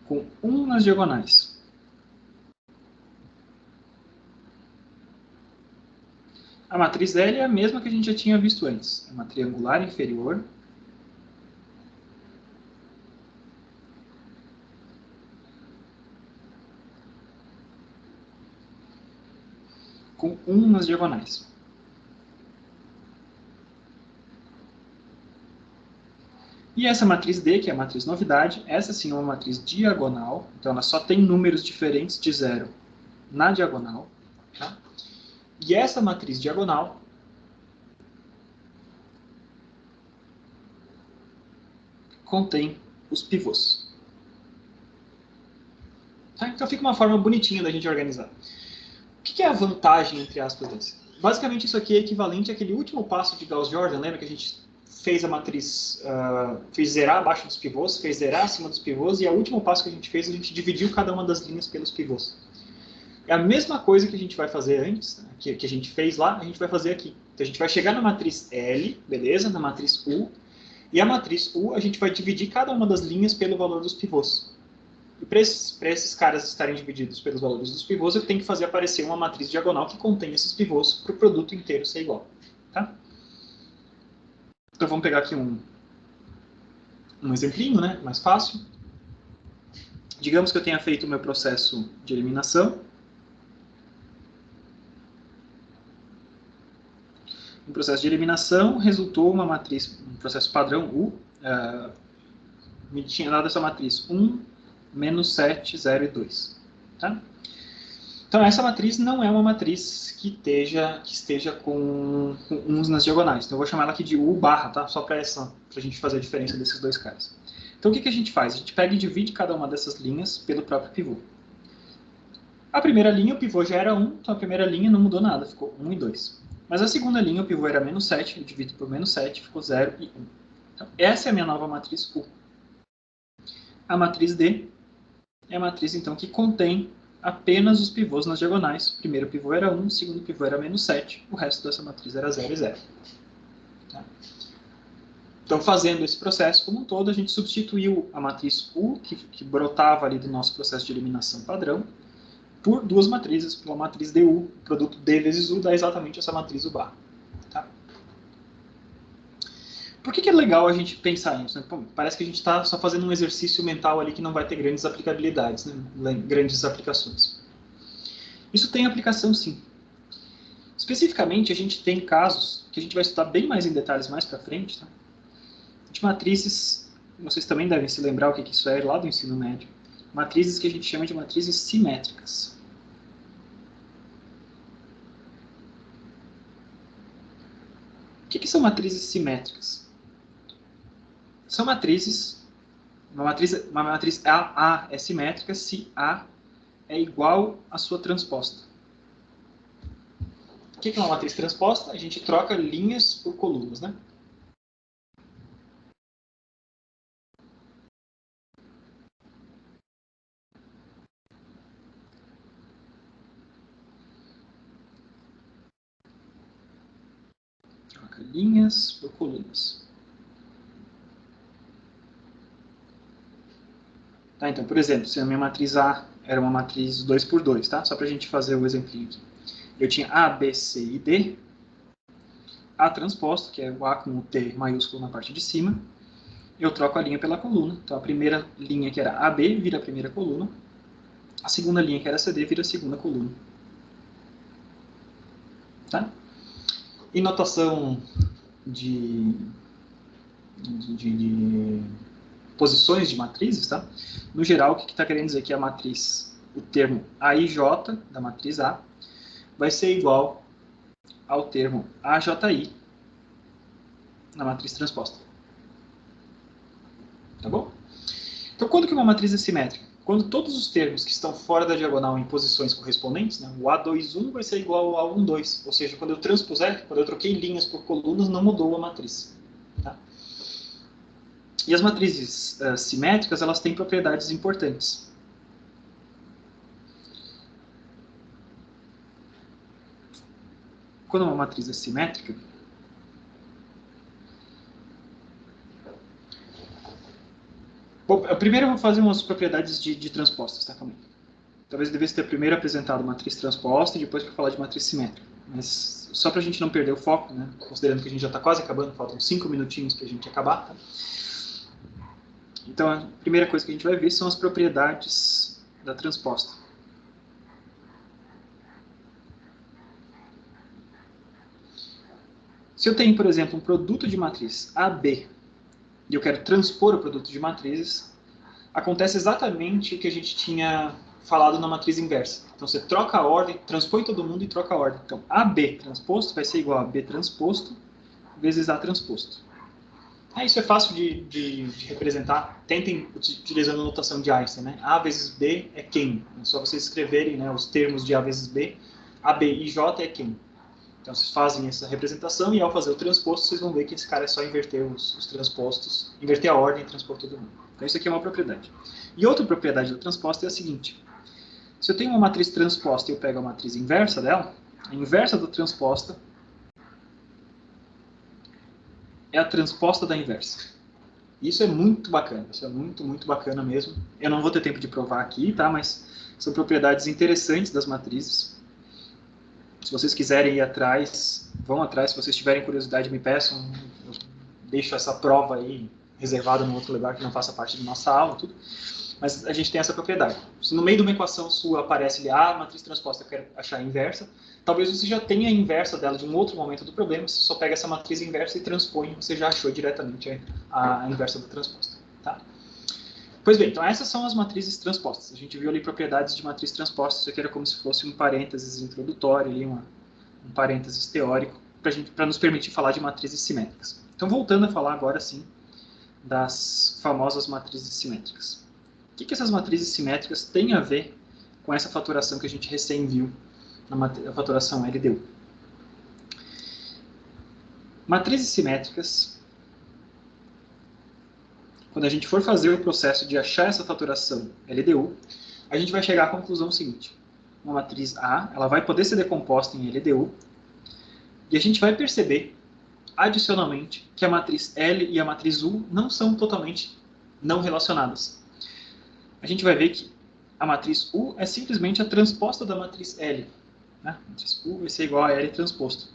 com 1 nas diagonais. A matriz L é a mesma que a gente já tinha visto antes. É uma triangular inferior com 1 nas diagonais. E essa matriz D, que é a matriz novidade, essa sim é uma matriz diagonal, então ela só tem números diferentes de 0 na diagonal. Tá? E essa matriz diagonal contém os pivôs. Tá? Então fica uma forma bonitinha da gente organizar. O que é a vantagem, entre aspas, desse? Basicamente isso aqui é equivalente àquele último passo de Gauss-Jordan, lembra que a gente fez a matriz, fez zerar abaixo dos pivôs, fez zerar acima dos pivôs, e o último passo que a gente dividiu cada uma das linhas pelos pivôs. É a mesma coisa que a gente vai fazer antes, né, que a gente fez lá, a gente vai fazer aqui. Então a gente vai chegar na matriz L, beleza? Na matriz U, e a matriz U a gente vai dividir cada uma das linhas pelo valor dos pivôs. E para esses caras estarem divididos pelos valores dos pivôs, eu tenho que fazer aparecer uma matriz diagonal que contém esses pivôs para o produto inteiro ser igual. Tá? Então vamos pegar aqui um exemplinho, né, mais fácil. Digamos que eu tenha feito o meu processo de eliminação. No processo de eliminação, resultou uma matriz, um processo padrão U, me tinha dado essa matriz 1, menos 7, 0 e 2. Tá? Então, essa matriz não é uma matriz que esteja com uns nas diagonais. Então, eu vou chamar ela aqui de U barra, tá? Só para a gente fazer a diferença desses dois caras. Então, o que a gente faz? A gente pega e divide cada uma dessas linhas pelo próprio pivô. A primeira linha, o pivô já era 1, então a primeira linha não mudou nada, ficou 1 e 2. Mas a segunda linha, o pivô era menos 7, eu divido por menos 7, ficou 0 e 1. Então, essa é a minha nova matriz U. A matriz D é a matriz, então, que contém apenas os pivôs nas diagonais. O primeiro pivô era 1, o segundo pivô era menos 7, o resto dessa matriz era 0 e 0. Tá? Então, fazendo esse processo como um todo, a gente substituiu a matriz U, que brotava ali do nosso processo de eliminação padrão, por duas matrizes, pela matriz DU. O produto D vezes U dá exatamente essa matriz U barra. Tá? Por que é legal a gente pensar nisso? Né? Pô, parece que a gente está só fazendo um exercício mental ali que não vai ter grandes aplicabilidades, né? Grandes aplicações. Isso tem aplicação, sim. Especificamente, a gente tem casos que a gente vai estudar bem mais em detalhes mais para frente, tá? De matrizes, vocês também devem se lembrar o que isso é lá do ensino médio. Matrizes que a gente chama de matrizes simétricas. O que são matrizes simétricas? São matrizes, uma matriz A é simétrica se A é igual à sua transposta. O que é uma matriz transposta? A gente troca linhas por colunas, né? Troca linhas por colunas. Tá, então, por exemplo, se a minha matriz A era uma matriz 2 por 2, tá? Só para a gente fazer o exemplinho aqui. Eu tinha A, B, C e D. A transposto, que é o A com o T maiúsculo na parte de cima. Eu troco a linha pela coluna. Então, a primeira linha, que era AB, vira a primeira coluna. A segunda linha, que era CD, vira a segunda coluna. Tá? Em notação de posições de matrizes, tá? No geral, o que está querendo dizer que a matriz, o termo AIJ da matriz A, vai ser igual ao termo AJI na matriz transposta. Tá bom? Então, quando que uma matriz é simétrica? Quando todos os termos que estão fora da diagonal em posições correspondentes, né, o A21 vai ser igual ao A12, ou seja, quando eu transpuser, quando eu troquei linhas por colunas, não mudou a matriz. Tá? E as matrizes simétricas, elas têm propriedades importantes. Quando uma matriz é simétrica, bom, primeiro eu vou fazer umas propriedades de transpostas, tá? Calma aí. Talvez eu devesse ter primeiro apresentado matriz transposta e depois para falar de matriz simétrica. mas só para a gente não perder o foco, né? Considerando que a gente já está quase acabando, faltam 5 minutinhos para a gente acabar. Tá? Então, a primeira coisa que a gente vai ver são as propriedades da transposta. Se eu tenho, por exemplo, um produto de matriz AB e eu quero transpor o produto de matrizes, acontece exatamente o que a gente tinha falado na matriz inversa. Então, você troca a ordem, transpõe todo mundo e troca a ordem. Então, AB transposto vai ser igual a B transposto vezes A transposto. Isso é fácil de representar. Tentem utilizando a notação de Einstein. Né? A vezes B é quem. É só vocês escreverem, né, os termos de A vezes B. AB e J é quem. Então, vocês fazem essa representação e, ao fazer o transposto, vocês vão ver que esse cara é só inverter os transpostos, inverter a ordem e transpor todo mundo. Então, isso aqui é uma propriedade. E outra propriedade da transposta é a seguinte. Se eu tenho uma matriz transposta e eu pego a matriz inversa dela, a inversa da transposta é a transposta da inversa. Isso é muito bacana, isso é muito, muito bacana mesmo. Eu não vou ter tempo de provar aqui, tá? Mas são propriedades interessantes das matrizes. Se vocês quiserem ir atrás, vão atrás. Se vocês tiverem curiosidade, me peçam. Eu deixo essa prova aí reservada em outro lugar que não faça parte da nossa aula, tudo. Mas a gente tem essa propriedade. Se no meio de uma equação sua aparece ali, matriz transposta, eu quero achar a inversa, talvez você já tenha a inversa dela de um outro momento do problema, você só pega essa matriz inversa e transpõe, você já achou diretamente a inversa da transposta. Tá? Pois bem, então essas são as matrizes transpostas. A gente viu ali propriedades de matriz transposta, isso aqui era como se fosse um parênteses introdutório, ali, um parênteses teórico, para nos permitir falar de matrizes simétricas. Então, voltando a falar agora sim das famosas matrizes simétricas. O que essas matrizes simétricas têm a ver com essa fatoração que a gente recém viu na fatoração LDU? Matrizes simétricas, quando a gente for fazer o processo de achar essa fatoração LDU, a gente vai chegar à conclusão seguinte. Uma matriz A, ela vai poder ser decomposta em LDU, e a gente vai perceber, adicionalmente, que a matriz L e a matriz U não são totalmente não relacionadas. A gente vai ver que a matriz U é simplesmente a transposta da matriz L. Né? A matriz U vai ser igual a L transposto.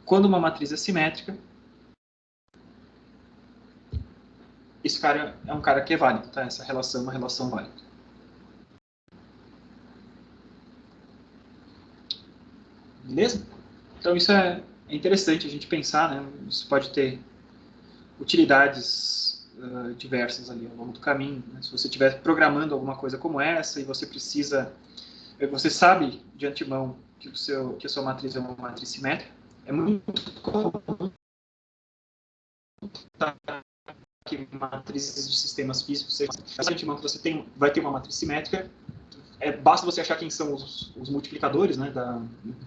Quando uma matriz é simétrica, esse cara é um cara que é válido, tá? Essa relação é uma relação válida. Beleza? Então isso é interessante a gente pensar, né? Isso pode ter utilidades diversas ali ao longo do caminho. Né? Se você estiver programando alguma coisa como essa e você precisa, você sabe de antemão que a sua matriz é uma matriz simétrica, é muito comum que matrizes de sistemas físicos sejam de antemão que você vai ter uma matriz simétrica. Basta você achar quem são os multiplicadores, né,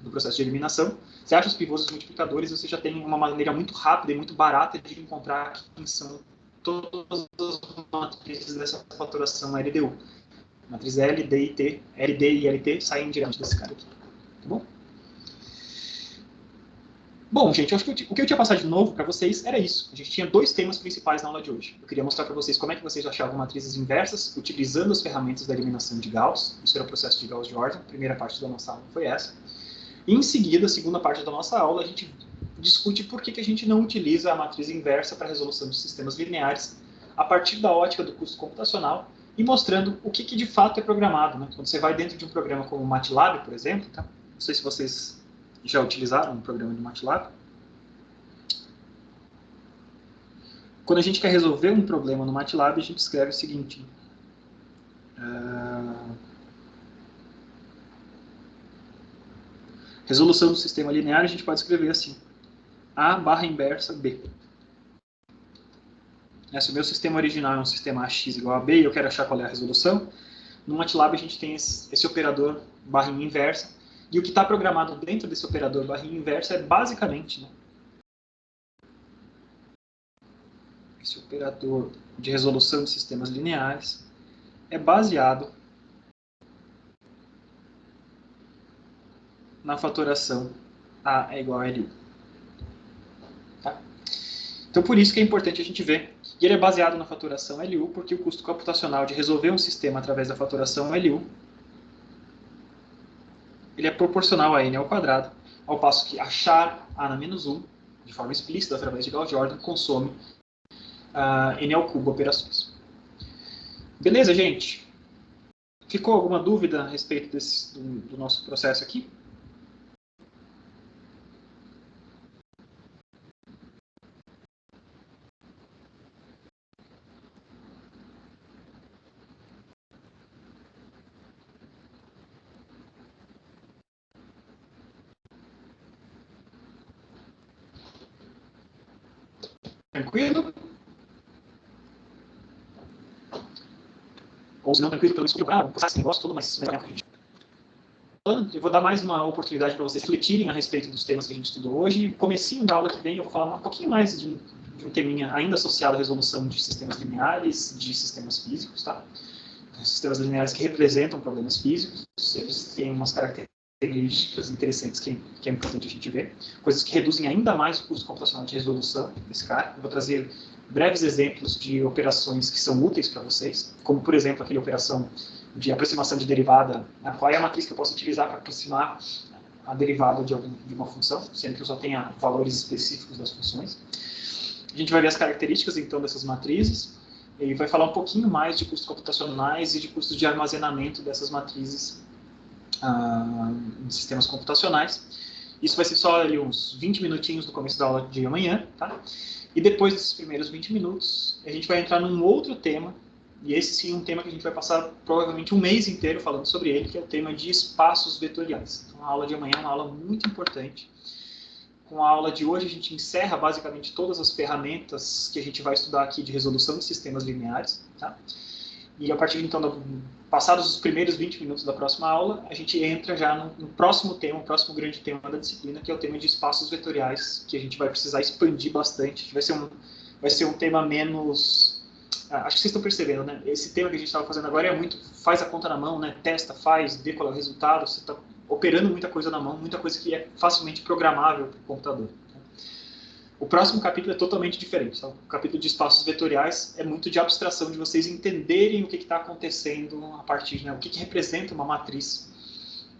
do processo de eliminação. Você acha os pivôs e os multiplicadores, você já tem uma maneira muito rápida e muito barata de encontrar quem são todas as matrizes dessa fatoração LDU. Matriz L, D e T, LD e LT saem diretamente desse cara aqui. Tá bom? Bom, gente, eu acho que o que eu tinha passado de novo para vocês era isso. A gente tinha dois temas principais na aula de hoje. Eu queria mostrar para vocês como é que vocês achavam matrizes inversas utilizando as ferramentas da eliminação de Gauss. Isso era o processo de Gauss-Jordan. A primeira parte da nossa aula foi essa. E, em seguida, a segunda parte da nossa aula, a gente discute por que a gente não utiliza a matriz inversa para a resolução de sistemas lineares a partir da ótica do custo computacional e mostrando o que de fato é programado. Né? Quando você vai dentro de um programa como o MATLAB, por exemplo, tá? Não sei se vocês já utilizaram um programa de MATLAB. Quando a gente quer resolver um problema no MATLAB, a gente escreve o seguinte. Resolução do sistema linear, a gente pode escrever assim. A barra inversa B. Se o meu sistema original é um sistema AX igual a B e eu quero achar qual é a resolução, no MATLAB a gente tem esse operador barrinha inversa. E o que está programado dentro desse operador barrinha inversa é basicamente, né, esse operador de resolução de sistemas lineares é baseado na fatoração A é igual a LU. Tá? Então, por isso que é importante a gente ver. E ele é baseado na fatoração LU, porque o custo computacional de resolver um sistema através da fatoração LU ele é proporcional a n ao quadrado, ao passo que achar A na menos 1, de forma explícita, através de Gauss-Jordan, consome N ao cubo operações. Beleza, gente? Ficou alguma dúvida a respeito do nosso processo aqui? Tranquilo? Ou se não tranquilo, pelo menos passar esse negócio todo, mas eu vou dar mais uma oportunidade para vocês refletirem a respeito dos temas que a gente estudou hoje. Comecinho da aula que vem eu vou falar um pouquinho mais de um teminha ainda associado à resolução de sistemas lineares, de sistemas físicos, tá? Sistemas lineares que representam problemas físicos, eles têm umas características interessantes que é importante a gente ver. Coisas que reduzem ainda mais o custo computacional de resolução desse cara. Eu vou trazer breves exemplos de operações que são úteis para vocês, como, por exemplo, aquela operação de aproximação de derivada, qual é a matriz que eu posso utilizar para aproximar a derivada de uma função, sendo que eu só tenha valores específicos das funções. A gente vai ver as características, então, dessas matrizes, e vai falar um pouquinho mais de custos computacionais e de custos de armazenamento dessas matrizes em sistemas computacionais. Isso vai ser só ali uns 20 minutinhos no começo da aula de amanhã, tá? E depois desses primeiros 20 minutos, a gente vai entrar num outro tema, e esse sim é um tema que a gente vai passar provavelmente um mês inteiro falando sobre ele, que é o tema de espaços vetoriais. Então, a aula de amanhã é uma aula muito importante. Com a aula de hoje, a gente encerra basicamente todas as ferramentas que a gente vai estudar aqui de resolução de sistemas lineares, tá? E a partir, então, passados os primeiros 20 minutos da próxima aula, a gente entra já no próximo tema, o próximo grande tema da disciplina, que é o tema de espaços vetoriais, que a gente vai precisar expandir bastante. Vai ser um tema menos... acho que vocês estão percebendo, né? Esse tema que a gente estava fazendo agora é muito... faz a conta na mão, né? Testa, faz, vê qual é o resultado. Você está operando muita coisa na mão, muita coisa que é facilmente programável para o computador. O próximo capítulo é totalmente diferente. Tá? O capítulo de espaços vetoriais é muito de abstração, de vocês entenderem o que está acontecendo a partir, né? O que representa uma matriz,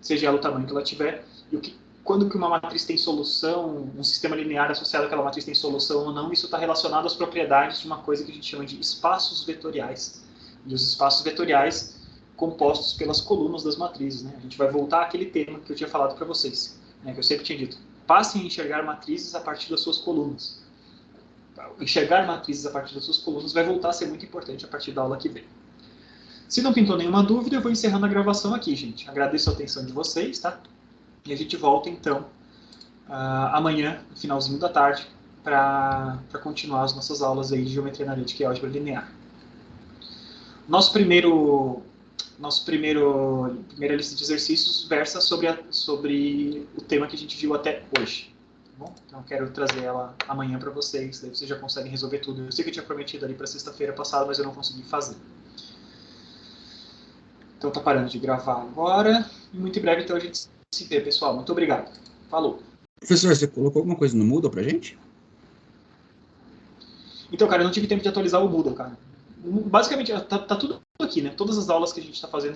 seja ela o tamanho que ela tiver, e quando que uma matriz tem solução, um sistema linear associado àquela matriz tem solução ou não, isso está relacionado às propriedades de uma coisa que a gente chama de espaços vetoriais. E os espaços vetoriais compostos pelas colunas das matrizes. Né? A gente vai voltar àquele tema que eu tinha falado para vocês, né? Que eu sempre tinha dito. Passem a enxergar matrizes a partir das suas colunas. Enxergar matrizes a partir das suas colunas vai voltar a ser muito importante a partir da aula que vem. Se não pintou nenhuma dúvida, eu vou encerrando a gravação aqui, gente. Agradeço a atenção de vocês, tá? E a gente volta, então, amanhã, no finalzinho da tarde, para continuar as nossas aulas aí de geometria analítica e álgebra linear. Primeira lista de exercícios versa sobre o tema que a gente viu até hoje. Tá bom? Então, eu quero trazer ela amanhã para vocês, daí vocês já conseguem resolver tudo. Eu sei que eu tinha prometido ali para sexta-feira passada, mas eu não consegui fazer. Então, tá parando de gravar agora. E muito em breve, então, a gente se vê, pessoal. Muito obrigado. Falou. Professor, você colocou alguma coisa no Moodle pra gente? Então, cara, eu não tive tempo de atualizar o Moodle, cara. Basicamente, tá tudo aqui, né? Todas as aulas que a gente está fazendo